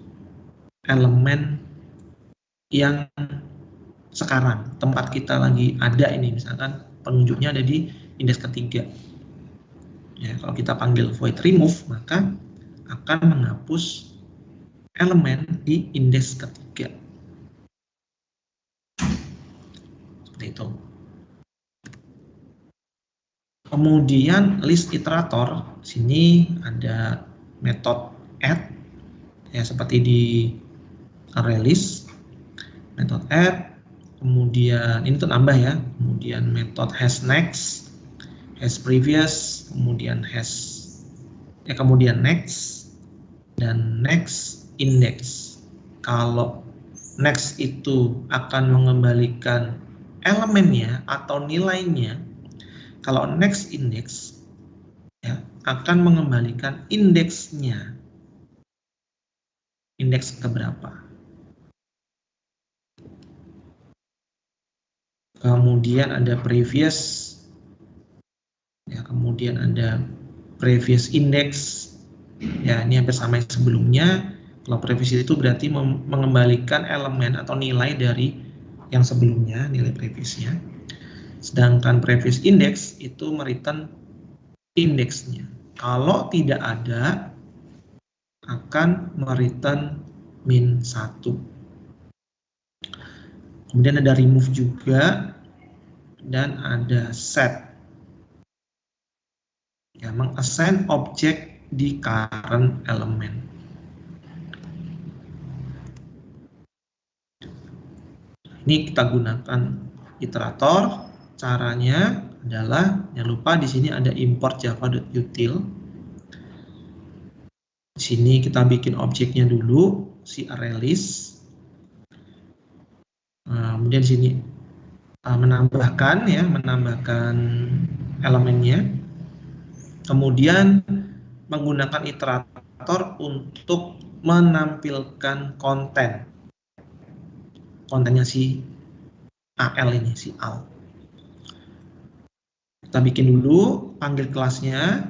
elemen yang sekarang tempat kita lagi ada ini, misalkan penunjuknya ada di indeks ketiga. Ya, kalau kita panggil void remove, maka akan menghapus elemen di indeks ketiga. Seperti itu. Kemudian list iterator, sini ada metode add, ya seperti di array list, metode add, kemudian ini tuh nambah ya, kemudian metode hashNext, hashPrevious, kemudian kemudian next dan next index. Kalau next itu akan mengembalikan elemennya atau nilainya, kalau next index ya, akan mengembalikan indeksnya. Indeks keberapa? Kemudian ada previous, ya, kemudian ada previous index, ya ini hampir sama yang sebelumnya. Kalau previous itu berarti mengembalikan elemen atau nilai dari yang sebelumnya, nilai previousnya. Sedangkan previous index itu mereturn indeksnya. Kalau tidak ada, akan mereturn min 1. Kemudian ada remove juga, dan ada set. Ya, meng-assign objek di current element. Ini kita gunakan iterator. Caranya adalah, jangan lupa di sini ada import java.util. Di sini kita bikin objeknya dulu, si ArrayList. Nah, kemudian di sini menambahkan elemennya. Kemudian menggunakan iterator untuk menampilkan kontennya si AL ini, si AL. Kita bikin dulu, panggil kelasnya,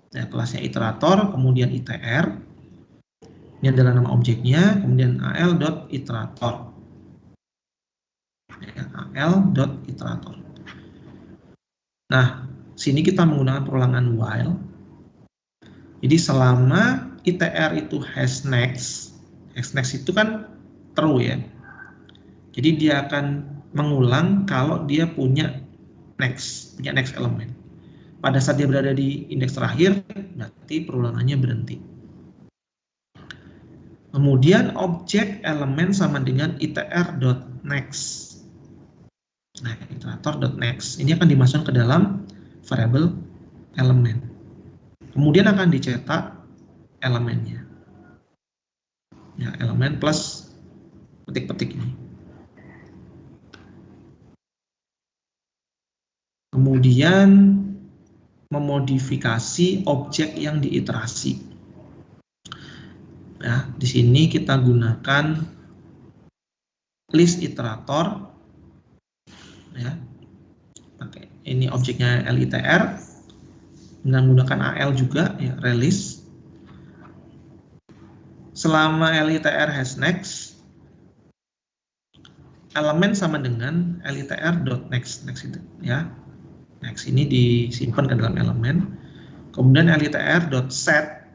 kelasnya iterator, kemudian itr, ini adalah nama objeknya, kemudian al.iterator, al.iterator. Nah, sini kita menggunakan perulangan while. Jadi selama itr itu has next itu kan true ya. Jadi dia akan mengulang kalau dia punya next elemen. Pada saat dia berada di indeks terakhir, berarti perulangannya berhenti. Kemudian objek elemen sama dengan itr.next. Nah, iterator.next ini akan dimasukkan ke dalam variabel elemen. Kemudian akan dicetak elemennya. Ya, elemen plus petik-petik ini. Kemudian memodifikasi objek yang diiterasi. Nah, di sini kita gunakan list iterator. Ya, pakai ini objeknya litr dengan menggunakan al juga ya, release. Selama litr has next, elemen sama dengan litr.next itu ya. Next ini disimpan ke dalam elemen. Kemudian litr.set,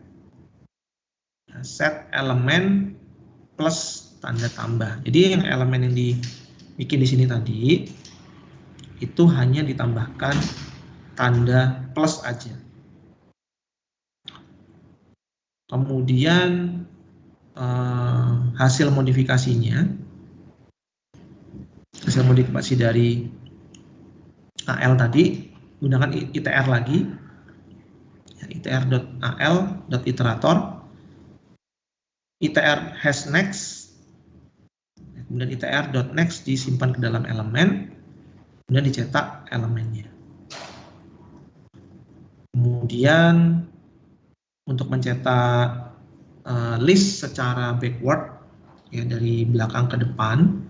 set elemen plus tanda tambah. Jadi yang elemen yang dibikin di sini tadi itu hanya ditambahkan tanda plus aja. Kemudian hasil modifikasinya, hasil modifikasi dari AL tadi gunakan itr lagi, ya, itr.al.iterator, itr has next, kemudian itr.next disimpan ke dalam elemen, kemudian dicetak elemennya. Kemudian untuk mencetak list secara backward ya, dari belakang ke depan,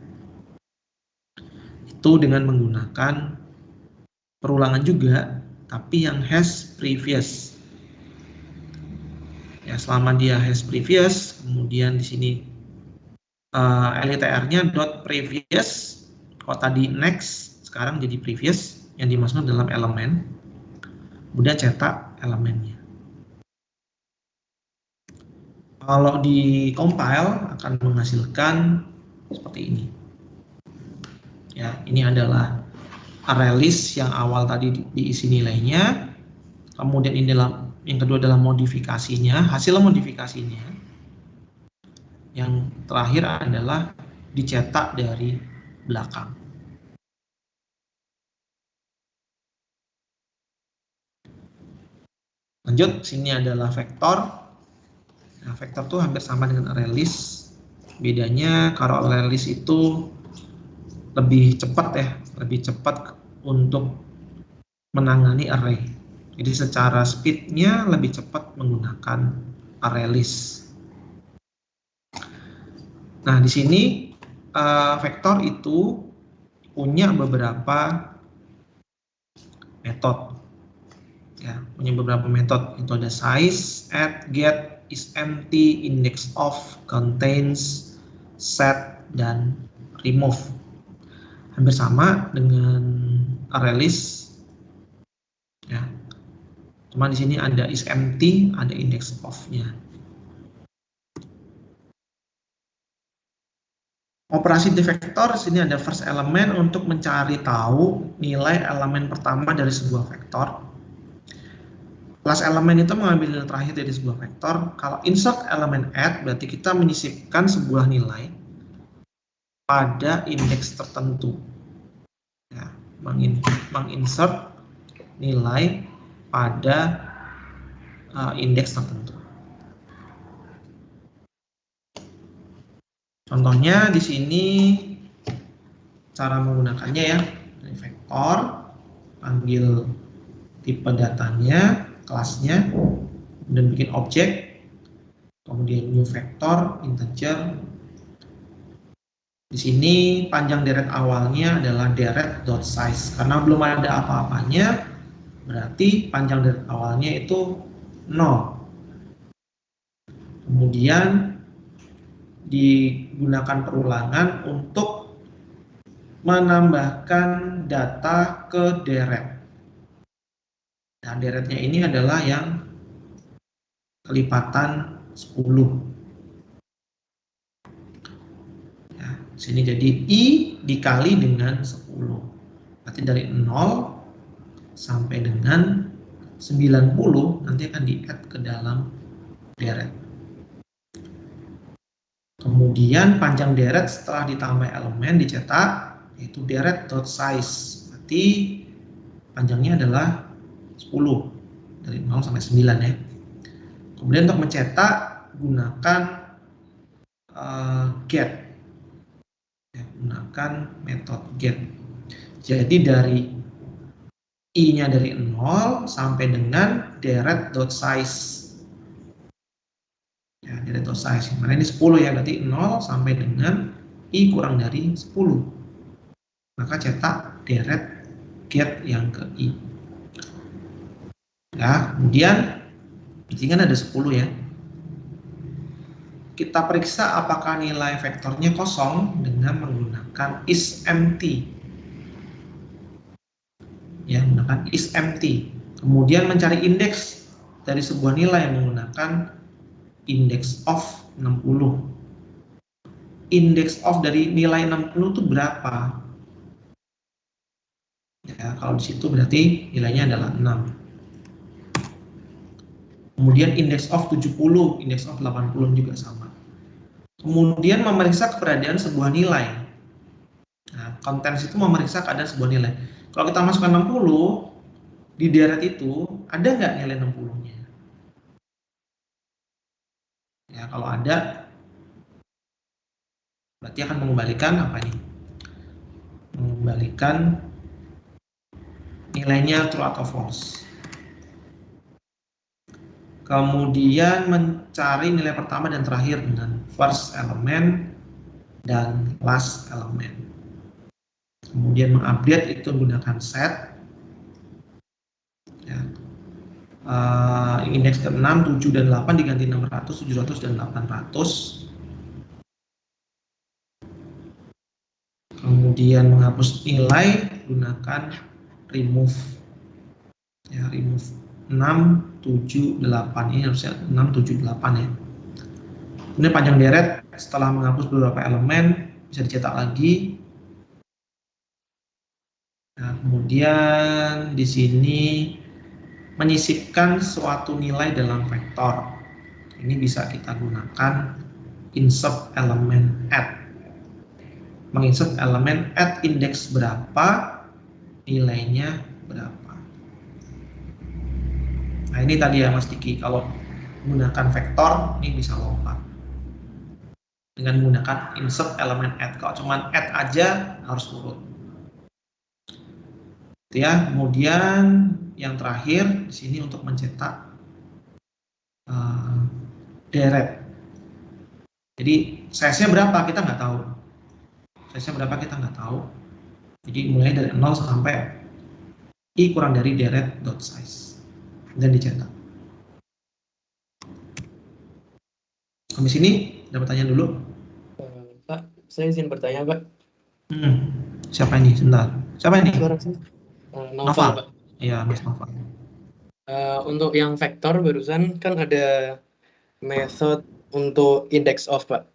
itu dengan menggunakan perulangan juga, tapi yang has previous. Ya, selama dia has previous, kemudian di sini litr-nya dot previous. Kalau tadi next, sekarang jadi previous yang dimasukkan dalam elemen. Kemudian cetak elemennya. Kalau di compile akan menghasilkan seperti ini. Ya, ini adalah ArrayList yang awal tadi diisi nilainya, kemudian ini yang kedua adalah modifikasinya, hasil modifikasinya, yang terakhir adalah dicetak dari belakang. Lanjut, sini adalah vektor. Nah, vektor itu hampir sama dengan ArrayList. Bedanya kalau ArrayList itu lebih cepat ya, lebih cepat untuk menangani array. Jadi secara speednya lebih cepat menggunakan ArrayList. Nah, di sini vektor itu punya beberapa metode. Ya, punya beberapa metode. Itu ada size, add, get, is empty, index of, contains, set, dan remove. Hampir sama dengan ArrayList. Ya. Cuma di sini ada is empty, ada index of-nya. Operasi di vektor, sini ada first element untuk mencari tahu nilai elemen pertama dari sebuah vektor. Last elemen itu mengambil nilai terakhir dari sebuah vektor. Kalau insert elemen add, berarti kita menyisipkan sebuah nilai pada indeks tertentu. Ya, menginsert nilai pada indeks tertentu. Contohnya di sini cara menggunakannya ya, dari vektor, panggil tipe datanya, kelasnya, dan bikin objek, kemudian new vector, integer. Di sini panjang deret awalnya adalah deret.size, karena belum ada apa-apanya, berarti panjang deret awalnya itu 0. Kemudian digunakan perulangan untuk menambahkan data ke deret. Nah, deretnya ini adalah yang kelipatan 10. Ya, sini jadi I dikali dengan 10. Berarti dari 0 sampai dengan 90 nanti akan di-add ke dalam deret. Kemudian panjang deret setelah ditambah elemen dicetak yaitu deret.size. Berarti panjangnya adalah 10 dari 0 sampai 9 ya. Kemudian untuk mencetak gunakan get. Ya, gunakan metode get. Jadi dari I-nya dari 0 sampai dengan deret.size. Ya, deret.size. Mana ini 10 ya, berarti 0 sampai dengan I kurang dari 10. Maka cetak deret get yang ke I. Ya, kemudian di sini kan ada 10 ya. Kita periksa apakah nilai vektornya kosong dengan menggunakan isEmpty. Ya, menggunakan isEmpty. Kemudian mencari indeks dari sebuah nilai menggunakan index of 60. Index of dari nilai 60 itu berapa? Ya, kalau di situ berarti nilainya adalah 6. Kemudian index of 70, index of 80 juga sama. Kemudian memeriksa keberadaan sebuah nilai. Nah, kontens itu memeriksa keadaan sebuah nilai. Kalau kita masukkan 60, di deret itu ada nggak nilai 60-nya? Ya, kalau ada, berarti akan mengembalikan apa ini? Mengembalikan nilainya true atau false. Kemudian mencari nilai pertama dan terakhir dengan first element dan last element. Kemudian mengupdate itu menggunakan set. Ya. Indeks ke-6, 7, dan 8 diganti 600, 700, dan 800. Kemudian menghapus nilai gunakan remove. Ya, remove 6, 7, 8. Ini harusnya 6, 7, 8 ya. Kemudian panjang deret setelah menghapus beberapa elemen bisa dicetak lagi. Nah, kemudian di sini menyisipkan suatu nilai dalam vektor. Ini bisa kita gunakan insert elemen add. Menginsert elemen add indeks berapa, nilainya berapa. Nah, ini tadi ya Mas Diki, kalau menggunakan vektor ini bisa lompat dengan menggunakan insert elemen add. Kalau cuma add aja harus urut. Ya, kemudian yang terakhir di sini untuk mencetak deret. Jadi size-nya berapa kita nggak tahu. Size-nya berapa kita nggak tahu. Jadi mulai dari 0 sampai I kurang dari deret.size dan dicetak. Sampai sini ada pertanyaan dulu. Pak, saya izin bertanya, Pak. Siapa ini? Sebentar. Siapa ini? Novel, Pak. Iya, Mas Novel. Untuk yang vektor barusan kan ada method untuk index of, Pak.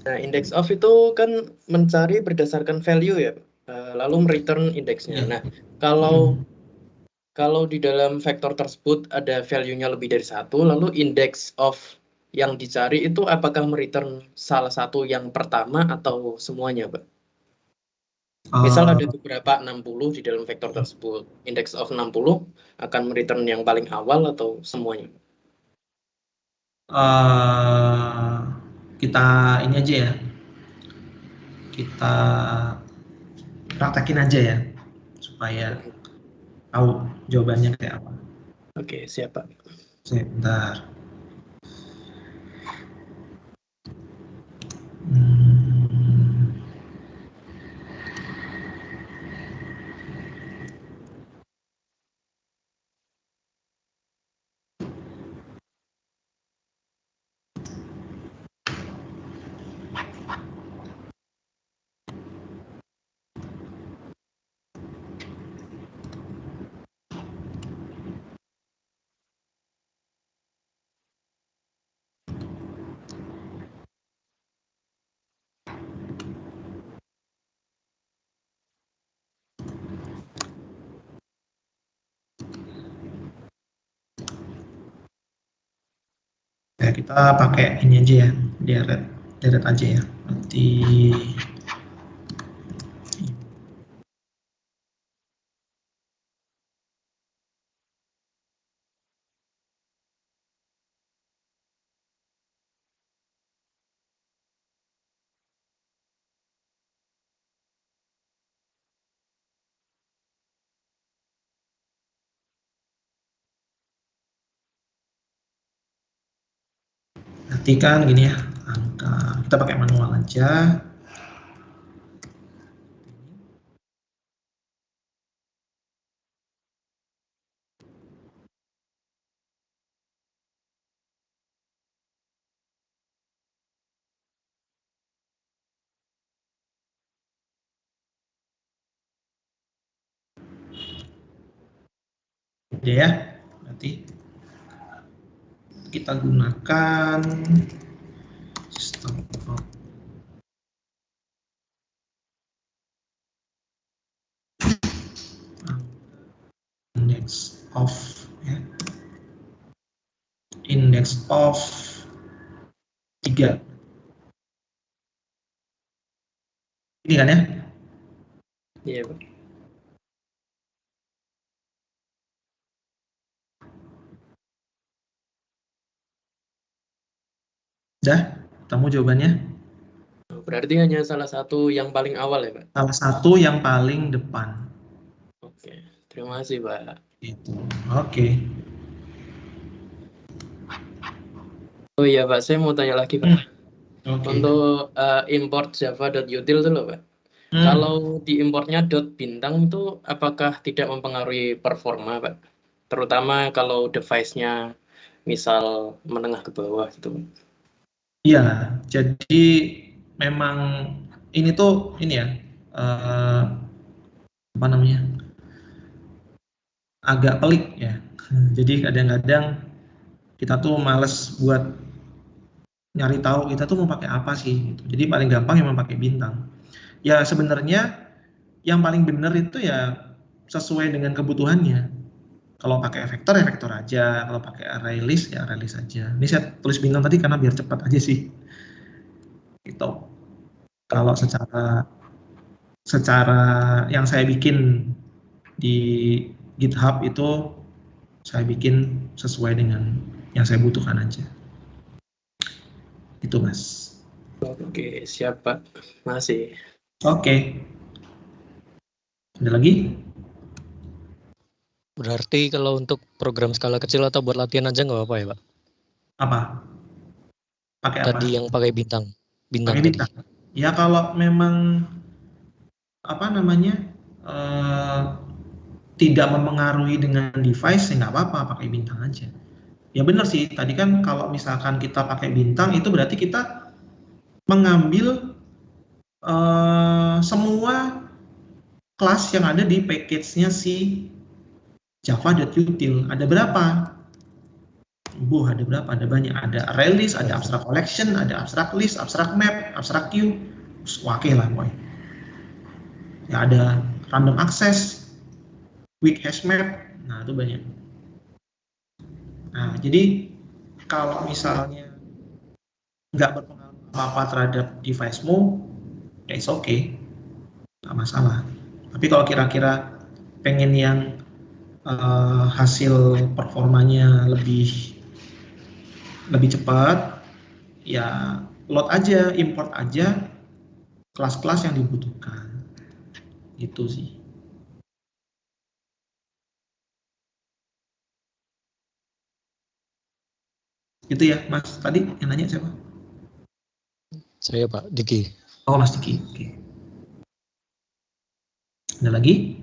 Nah, index of itu kan mencari berdasarkan value ya, Pak. Lalu return indeksnya. Nah, kalau di dalam vektor tersebut ada value-nya lebih dari 1, lalu index of yang dicari itu apakah mereturn salah satu yang pertama atau semuanya, Pak? Misal ada beberapa 60 di dalam vektor tersebut, index of 60 akan mereturn yang paling awal atau semuanya? kita ini aja ya, kita praktekin aja ya, supaya tahu jawabannya kayak apa. Oke, siap Pak. Sebentar. Ya, kita pakai ini aja ya, deret aja ya. Nanti kan gini ya, angka kita pakai manual aja. Udah ya, berarti kita gunakan sistem index of ya. Index of 3. Ini kan ya? Iya Pak. Udah, ketemu jawabannya? Berarti hanya salah satu yang paling awal ya Pak? Salah satu yang paling depan. Oke, terima kasih Pak. Gitu. Oke. Oh iya Pak, saya mau tanya lagi Pak. Oke. Untuk import java.util itu loh Pak. Kalau di importnya .bintang itu apakah tidak mempengaruhi performa Pak? Terutama kalau device-nya misal menengah ke bawah gitu. Iya, jadi memang ini tuh ini ya, apa namanya, agak pelik ya. Jadi kadang-kadang kita tuh males buat nyari tahu kita tuh mau pakai apa sih gitu. Jadi paling gampang memang pakai bintang. Ya sebenarnya yang paling benar itu ya sesuai dengan kebutuhannya. Kalau pakai efektor, efektor aja. Kalau pakai array list, ya array list aja. Ini saya tulis bintang tadi karena biar cepat aja sih. Gitu. Kalau secara yang saya bikin di GitHub itu saya bikin sesuai dengan yang saya butuhkan aja. Itu Mas. Oke, siap Pak. Masih. Oke. Ada lagi? Berarti kalau untuk program skala kecil atau buat latihan aja nggak apa-apa ya Pak? Apa? Pakai apa? Tadi yang pakai bintang. Pakai bintang. Ya kalau memang apa namanya tidak mempengaruhi dengan device, ya nggak apa-apa pakai bintang aja. Ya benar sih, tadi kan kalau misalkan kita pakai bintang itu berarti kita mengambil semua kelas yang ada di package-nya si java.util. Ada berapa? Ada berapa? Ada banyak. Ada array list, ada abstract collection, ada abstract list, abstract map, abstract queue. Wakil lah boy. Ya ada random access, weak hash map. Nah, itu banyak. Nah, jadi kalau misalnya nggak berpengaruh apa-apa terhadap device-mu, ya it's okay. Nggak masalah. Tapi kalau kira-kira pengen yang hasil performanya lebih cepat, ya load aja, import aja kelas-kelas yang dibutuhkan. Itu sih. Itu ya, Mas. Tadi yang nanya siapa? Saya Pak Diki. Oh, Mas Diki. Oke. Ada lagi?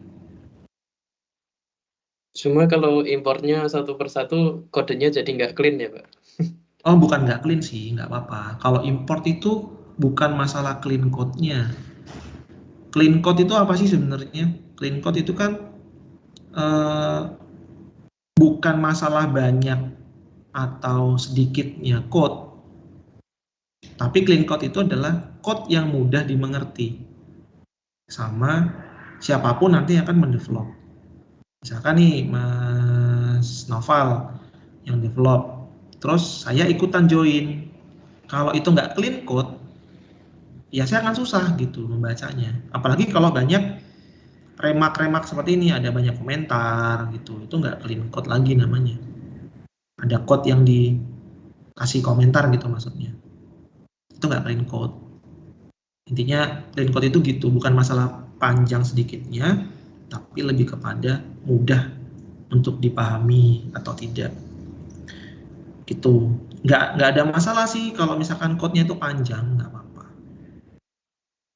Cuma kalau importnya satu persatu, kodenya jadi nggak clean ya, Pak? Oh, bukan nggak clean sih, nggak apa-apa. Kalau import itu bukan masalah clean code-nya. Clean code itu apa sih sebenarnya? Clean code itu kan bukan masalah banyak atau sedikitnya code, tapi clean code itu adalah code yang mudah dimengerti sama siapapun nanti yang akan mendevelop. Misalkan nih Mas Noval yang develop, terus saya ikutan join. Kalau itu nggak clean code, ya saya akan susah gitu membacanya. Apalagi kalau banyak remark-remark seperti ini, ada banyak komentar gitu, itu nggak clean code lagi namanya. Ada code yang dikasih komentar gitu maksudnya. Itu nggak clean code. Intinya clean code itu gitu, bukan masalah panjang sedikitnya, tapi lebih kepada mudah untuk dipahami atau tidak. Gitu. Nggak ada masalah sih kalau misalkan code-nya itu panjang, nggak apa-apa.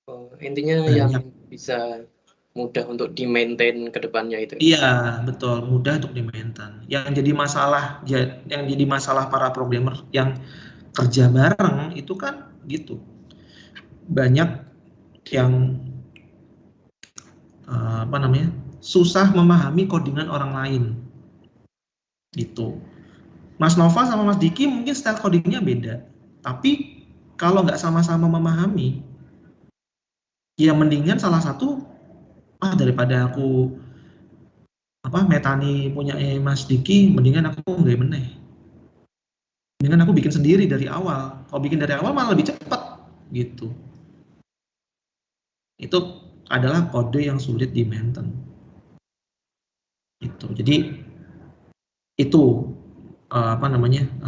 Oh, intinya Banyak. yang bisa mudah untuk di-maintain ke depannya itu. Iya, betul, mudah untuk di-maintain. Yang jadi masalah para programmer yang kerja bareng itu kan gitu. Banyak yang susah memahami codingan orang lain. Gitu. Mas Nova sama Mas Diki mungkin style codingnya beda. Tapi kalau nggak sama-sama memahami, ya mendingan salah satu daripada aku metani punya Mas Diki, mendingan aku nggak meneh. Mendingan aku bikin sendiri dari awal. Kalau bikin dari awal malah lebih cepat gitu. Itu adalah kode yang sulit di maintain. Gitu. Jadi itu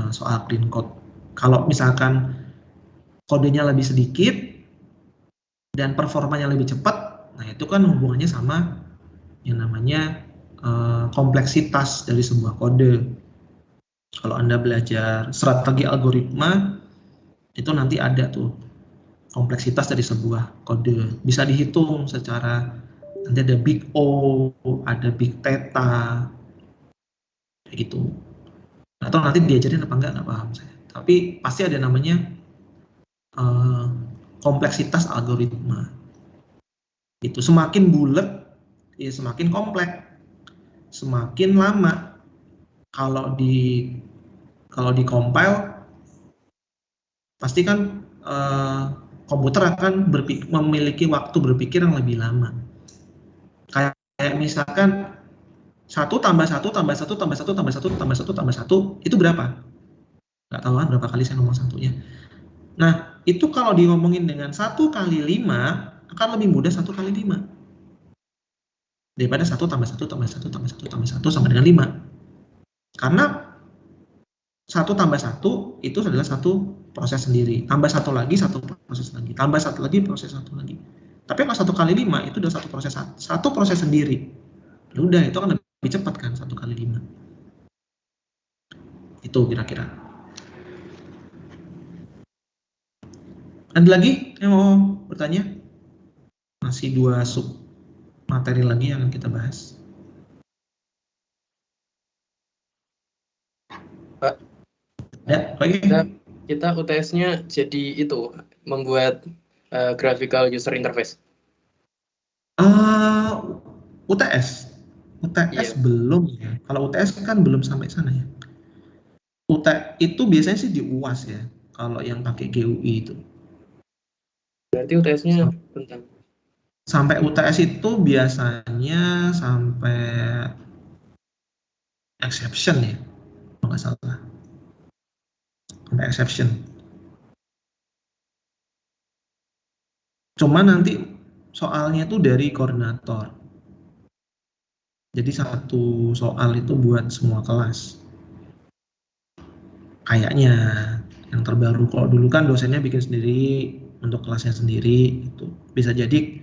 soal clean code. Kalau misalkan kodenya lebih sedikit dan performanya lebih cepat, nah itu kan hubungannya sama yang namanya kompleksitas dari sebuah kode. Kalau Anda belajar strategi algoritma, itu nanti ada tuh kompleksitas dari sebuah kode. Bisa dihitung secara, nanti ada big O, ada big theta, kayak gitu. Atau nanti diajarin apa enggak paham saya. Tapi pasti ada namanya kompleksitas algoritma. Itu semakin bulat, ya semakin kompleks. Semakin lama. Kalau di compile, pasti kan komputer akan memiliki waktu berpikir yang lebih lama. Kayak misalkan 1 tambah 1 tambah 1 tambah 1 tambah 1 tambah 1 tambah 1 itu berapa? Nggak tahu kan berapa kali saya ngomong satunya. Nah, itu kalau diomongin dengan 1 kali 5 akan lebih mudah 1 kali 5. Daripada 1 tambah 1 tambah 1 tambah 1 tambah 1 sama dengan 5. Karena 1 tambah 1 itu adalah satu proses sendiri. Tambah 1 lagi satu proses lagi. Tambah 1 lagi proses 1 lagi. Tapi kalau 1 kali 5 itu udah satu proses sendiri. Udah itu kan lebih cepat kan 1 kali 5. Itu kira-kira. Ada lagi yang mau bertanya? Masih 2 sub materi lagi yang akan kita bahas. Pak, Ya, lagi. Kita UTS-nya jadi itu, membuat graphical user interface. UTS Iya. belum ya. Kalau UTS kan belum sampai sana ya. UTS itu biasanya sih di UAS ya. Kalau yang pakai GUI itu. Berarti UTS-nya tentang Sampai UTS itu biasanya sampai exception ya, kalau nggak salah. Sampai exception. Cuma nanti soalnya itu dari koordinator. Jadi satu soal itu buat semua kelas. Kayaknya yang terbaru. Kalau dulu kan dosennya bikin sendiri untuk kelasnya sendiri, itu bisa jadi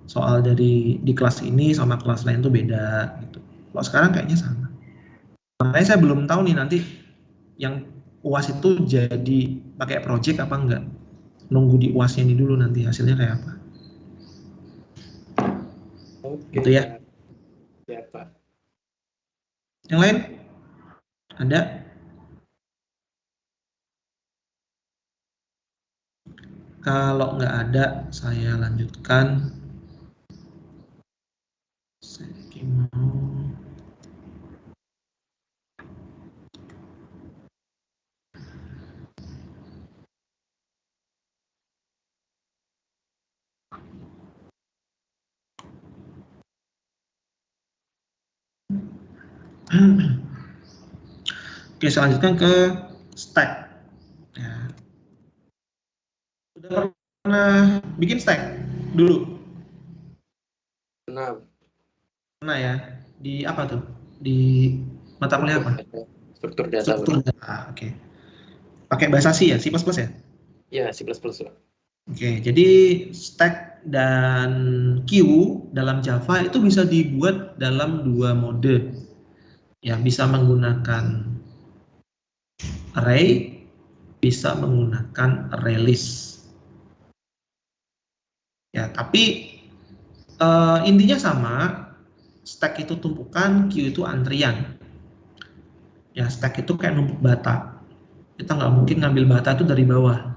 soal dari di kelas ini sama kelas lain tuh beda gitu. Kalau sekarang kayaknya sama. Makanya saya belum tahu nih nanti yang UAS itu jadi pakai project apa enggak. Nunggu di UASnya ini dulu nanti hasilnya kayak apa. Oke, Gitu ya. Ya, Pak. Yang lain? Ada? Kalau nggak ada, saya lanjutkan. Saya mau Oke, saya lanjutkan ke stack. Ya. Sudah pernah bikin stack dulu? Nah, Pernah ya? Di apa tuh? Di mata kuliah apa? struktur data. Struktur data. Oke. Pakai bahasa C ya? C++ ya? Ya, C++. Pak. Oke, jadi stack dan queue dalam Java itu bisa dibuat dalam dua mode. Ya, bisa menggunakan array, bisa menggunakan array list. Ya, tapi intinya sama. Stack itu tumpukan, queue itu antrian. Ya, stack itu kayak numpuk bata. Kita nggak mungkin ngambil bata itu dari bawah.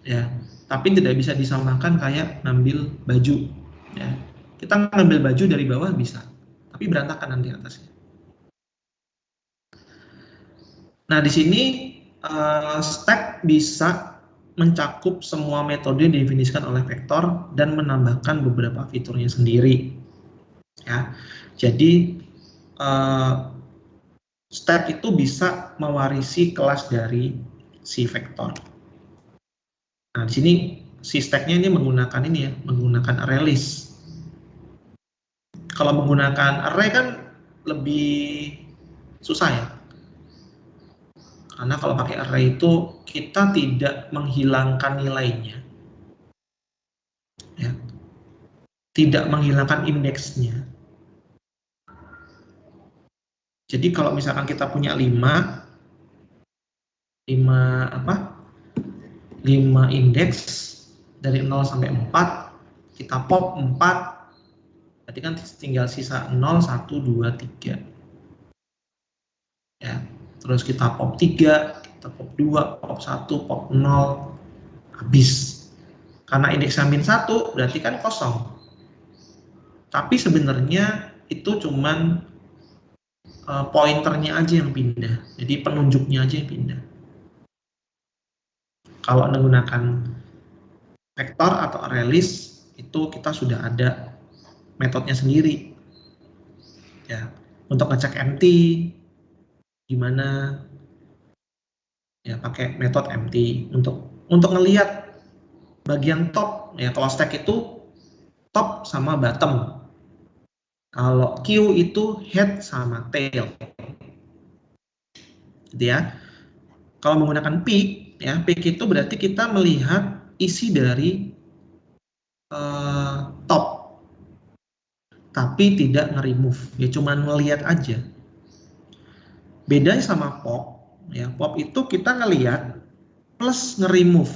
Ya, tapi tidak bisa disamakan kayak ngambil baju. Ya, kita ngambil baju dari bawah bisa, tapi berantakan nanti atasnya. Nah, di sini stack bisa mencakup semua metode yang didefinisikan oleh vektor dan menambahkan beberapa fiturnya sendiri. Ya, jadi stack itu bisa mewarisi kelas dari si vektor. Nah, di sini si stack-nya ini menggunakan ini ya, menggunakan array list. Kalau menggunakan array kan lebih susah ya. Karena kalau pakai array itu kita tidak menghilangkan nilainya. Ya. Tidak menghilangkan indeksnya. Jadi kalau misalkan kita punya 5 indeks dari 0 sampai 4, kita pop 4, berarti kan tinggal sisa 0, 1, 2, 3. Ya. Terus kita pop 3, kita pop 2, pop 1, pop 0, habis. Karena indeksnya -1 berarti kan kosong. Tapi sebenarnya itu cuman pointernya aja yang pindah. Jadi penunjuknya aja yang pindah. Kalau menggunakan vektor atau array list itu kita sudah ada metodenya sendiri. Ya, untuk ngecek empty gimana? Ya, pakai metode empty untuk ngelihat bagian top ya. Kalau stack itu top sama bottom. Kalau queue itu head sama tail. Gitu ya. Kalau menggunakan pick ya, pick itu berarti kita melihat isi dari top. Tapi tidak nge-remove, ya cuman ngelihat aja. Bedanya sama pop, ya pop itu kita ngelihat plus nge-remove.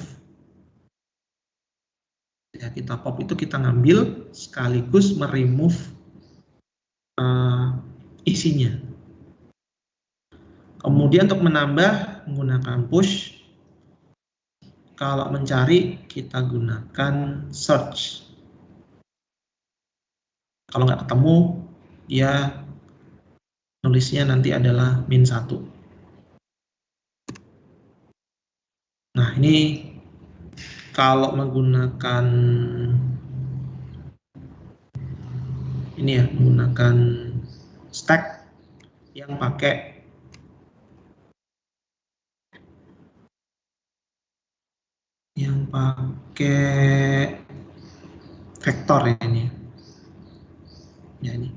Ya, kita pop itu kita ngambil sekaligus meremove isinya. Kemudian untuk menambah menggunakan push. Kalau mencari kita gunakan search. Kalau nggak ketemu, ya nulisnya nanti adalah -1. Nah, ini kalau menggunakan ini ya, menggunakan stack yang pakai vektor ya ini. Ya ini.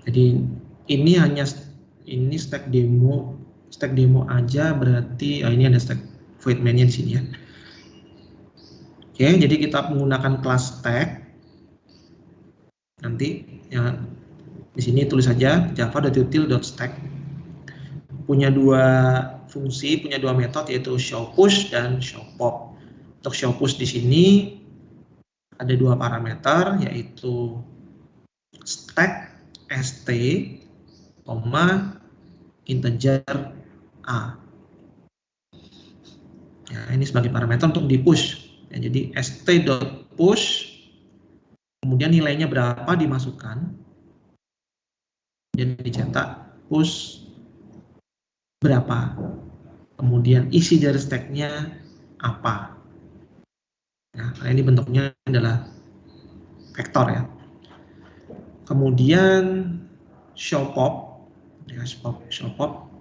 Jadi ini hanya stack demo stack demo aja berarti ini ada stack void main-nya di sini ya. Oke, jadi kita menggunakan kelas stack. Nanti ya di sini tulis saja java.util.stack. Punya dua fungsi, punya dua metode yaitu show push dan show pop. Untuk show push di sini ada dua parameter yaitu stack st, integer a. Ya, ini sebagai parameter untuk di push. Ya, jadi st.push, kemudian nilainya berapa dimasukkan, dan dicetak push berapa, kemudian isi dari stacknya apa. Nah, ini bentuknya adalah vektor ya. Kemudian show pop, ya, show pop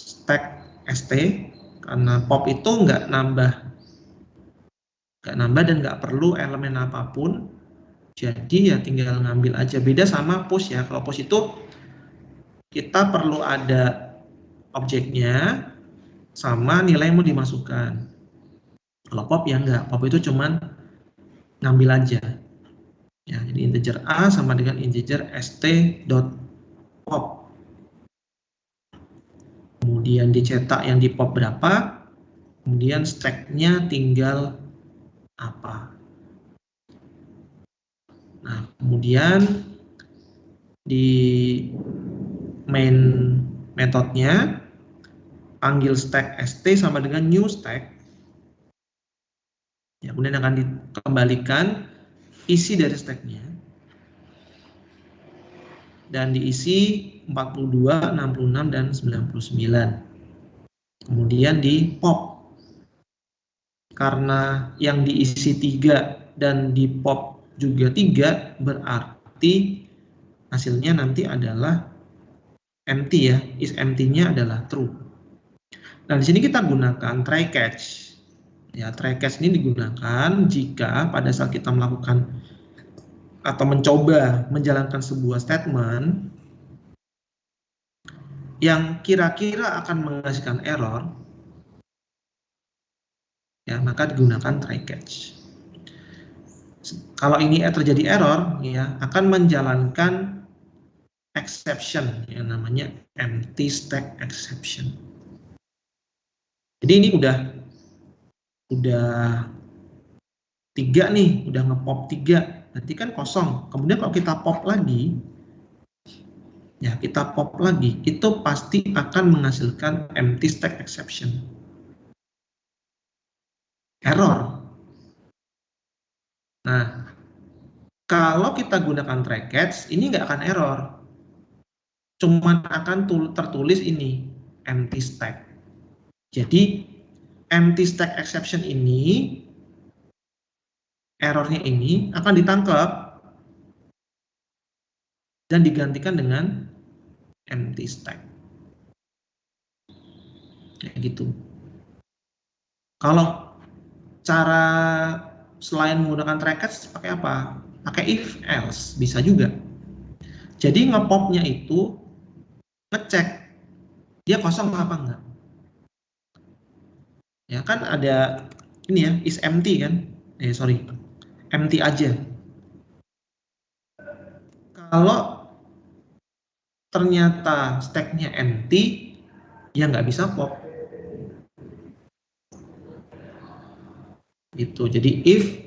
stack st, karena pop itu nggak nambah dan nggak perlu elemen apapun, jadi ya tinggal ngambil aja. Beda sama push ya, kalau push itu kita perlu ada objeknya sama nilai yang mau dimasukkan. Kalau pop ya enggak, pop itu cuman ngambil aja. Ya, jadi integer a sama dengan integer st.pop. Kemudian dicetak yang di pop berapa, kemudian stacknya tinggal apa. Nah, kemudian di main metodenya panggil stack st sama dengan new stack. Ya, kemudian akan dikembalikan isi dari stacknya dan diisi 42, 66, dan 99. Kemudian di pop. Karena yang diisi 3 dan di pop juga 3, berarti hasilnya nanti adalah empty ya. Is empty-nya adalah true. Nah, di sini kita gunakan try catch. Ya, try catch ini digunakan jika pada saat kita melakukan atau mencoba menjalankan sebuah statement yang kira-kira akan menghasilkan error, ya, maka digunakan try catch. Kalau ini terjadi error, ya, akan menjalankan exception yang namanya empty stack exception. Jadi ini udah 3 nih, udah ngepop 3, berarti kan kosong. Kemudian kalau kita pop lagi, ya kita pop lagi, itu pasti akan menghasilkan empty stack exception. Error. Nah, kalau kita gunakan try catch, ini nggak akan error. Cuman akan tertulis ini, empty stack. Jadi, empty stack exception ini, errornya ini akan ditangkap dan digantikan dengan empty stack. Kayak gitu. Kalau cara selain menggunakan try catch pakai apa? Pakai if else, bisa juga. Jadi ngepopnya itu ngecek dia kosong apa enggak. Ya kan ada ini ya, is empty kan? Empty aja. Kalau ternyata stacknya empty, ya nggak bisa pop. Gitu. Jadi if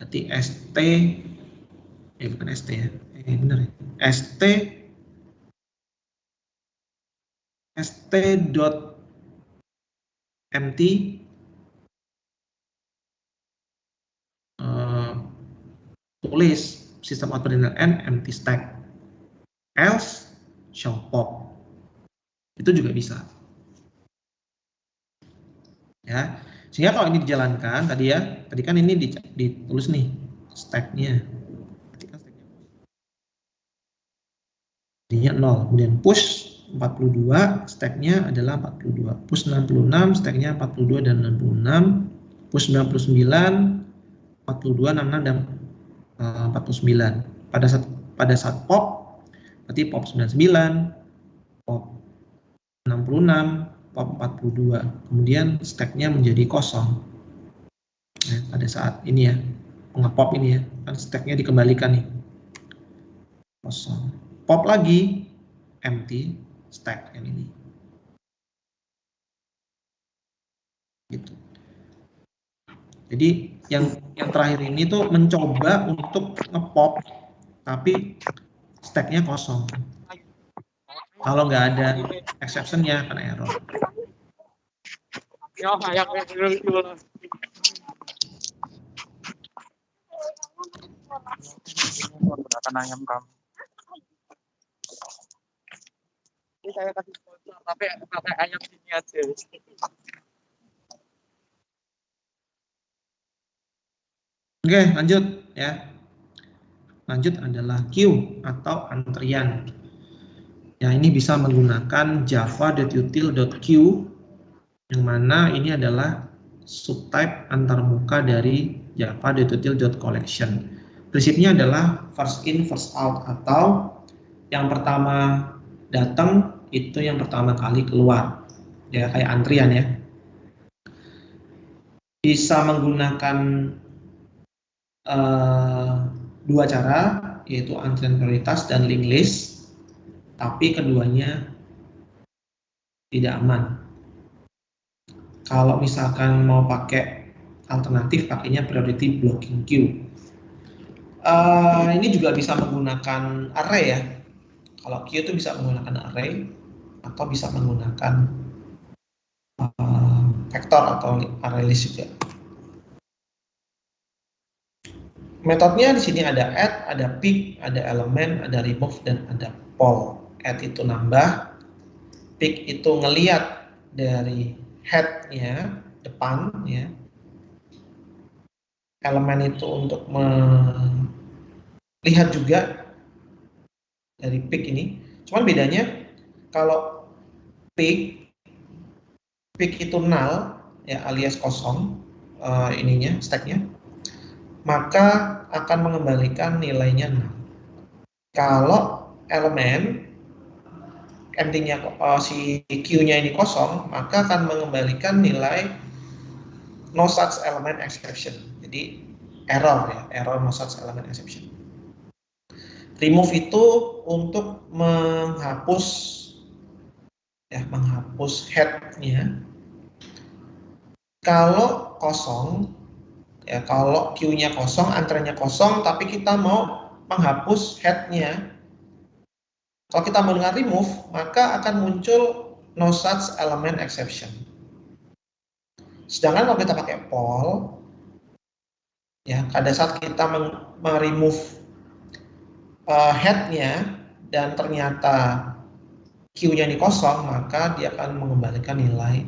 berarti st, bukan st ya, benar ya, st dot empty tulis sistem out variable n empty stack, else show pop, itu juga bisa ya. Sehingga kalau ini dijalankan tadi kan ini ditulis nih stacknya, jadinya 0, kemudian push 42, stacknya adalah 42, push 66, stacknya 42 dan 66, push 99, 42, 66, dan 49. Pada saat pop, berarti pop 99, pop 66, pop 42. Kemudian stacknya menjadi kosong. Nah, pada saat ini ya, ngepop ini ya, kan stacknya dikembalikan nih. Kosong. Pop lagi, empty, stack yang ini. Gitu. Jadi yang terakhir ini tuh mencoba untuk ngepop, tapi stacknya kosong. Kalau nggak ada exception-nya akan error. Ayam kamu. Ini saya kasih sponsor, tapi pakai ayam sini aja. Oke, lanjut ya. Lanjut adalah queue atau antrian. Ya, ini bisa menggunakan java.util.queue, yang mana ini adalah subtype antarmuka dari java.util.collection. Prinsipnya adalah first in, first out, atau yang pertama datang itu yang pertama kali keluar. Ya, kayak antrian ya. Bisa menggunakan dua cara, yaitu antrian prioritas dan linked list, tapi keduanya tidak aman. Kalau misalkan mau pakai alternatif, pakainya priority blocking queue. Ini juga bisa menggunakan array ya. Kalau queue itu bisa menggunakan array atau bisa menggunakan vektor atau array list juga. Metodenya di sini ada add, ada pick, ada elemen, ada remove, dan ada poll. Add itu nambah, pick itu ngeliat dari head-nya, depan, ya. Elemen itu untuk melihat juga dari pick ini. Cuman bedanya kalau pick itu null, ya, alias kosong, ininya, stacknya, maka akan mengembalikan nilainya 0. Kalau elemen empty-nya si Q-nya ini kosong, maka akan mengembalikan nilai no such element exception. Jadi error ya, error no such element exception. Remove itu untuk menghapus ya, menghapus head-nya. Kalau kosong ya, kalau Q-nya kosong, antriannya kosong, tapi kita mau menghapus head-nya. Kalau kita mau dengan remove, maka akan muncul no such element exception. Sedangkan kalau kita pakai poll, ya, pada saat kita meremove head-nya dan ternyata Q-nya ini kosong, maka dia akan mengembalikan nilai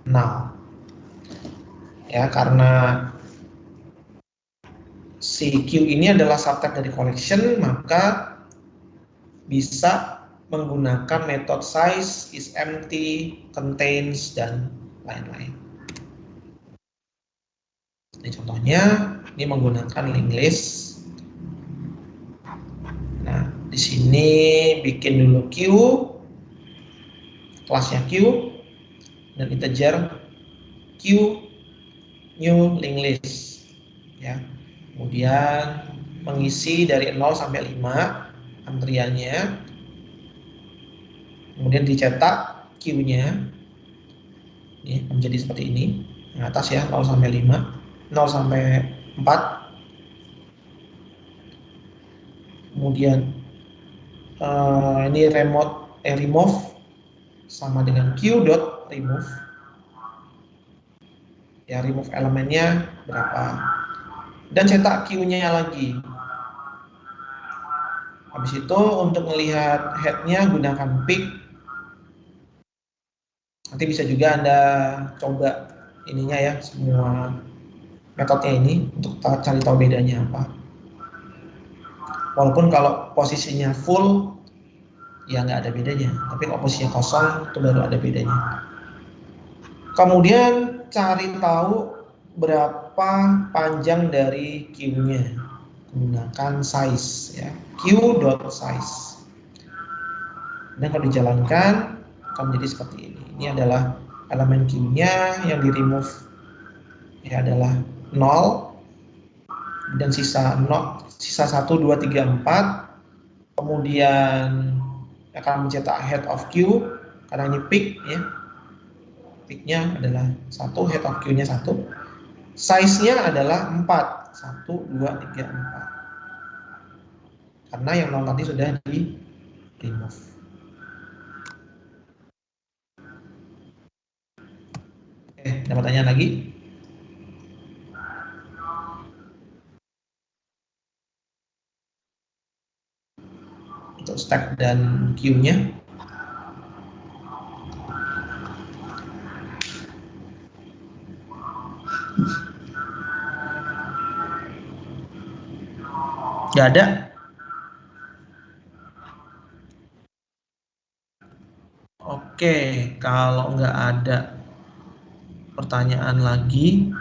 null. Ya, karena si Q ini adalah subtype dari collection, maka bisa menggunakan metode size, is empty, contains, dan lain-lain. Ini contohnya, ini menggunakan linked list. Nah, di sini bikin dulu Q, kelasnya Q, dan integer Q, new linked list. Ya. Kemudian mengisi dari 0 sampai 5 antriannya, kemudian dicetak Q-nya, ini menjadi seperti ini, yang atas ya, 0 sampai 5, 0 sampai 4, kemudian ini remove sama dengan Q.remove, ya, remove elemennya berapa, dan cetak Q-nya lagi. Habis itu untuk melihat head-nya gunakan pick. Nanti bisa juga Anda coba ininya ya, semua metodenya ini untuk cari tahu bedanya apa. Walaupun kalau posisinya full ya nggak ada bedanya, tapi kalau posisinya kosong itu baru ada bedanya. Kemudian cari tahu berapa panjang dari Q-nya, menggunakan size ya, Q.size. Dan kalau dijalankan akan menjadi seperti ini. Ini adalah elemen Q-nya, yang di remove ya adalah 0, dan sisa 1, 2, 3, 4, kemudian akan mencetak head of Q, karena ini peak ya, peaknya adalah 1, head of Q-nya 1, size-nya adalah 4, 1, 2, 3, 4, karena yang 0 tadi sudah di remove. Oke, ada pertanyaan lagi? Untuk stack dan queue-nya. Nggak ada? Oke, kalau nggak ada pertanyaan lagi,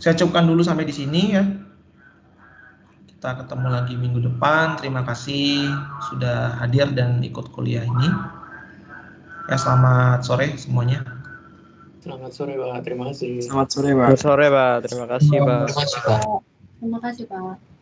saya cukupkan dulu sampai di sini ya. Kita ketemu lagi minggu depan. Terima kasih sudah hadir dan ikut kuliah ini. Ya, selamat sore semuanya. Selamat sore, Pak. Terima kasih. Selamat sore, Pak. Sore, Pak. Terima kasih, Pak. Terima kasih, Pak. Terima kasih, Pak.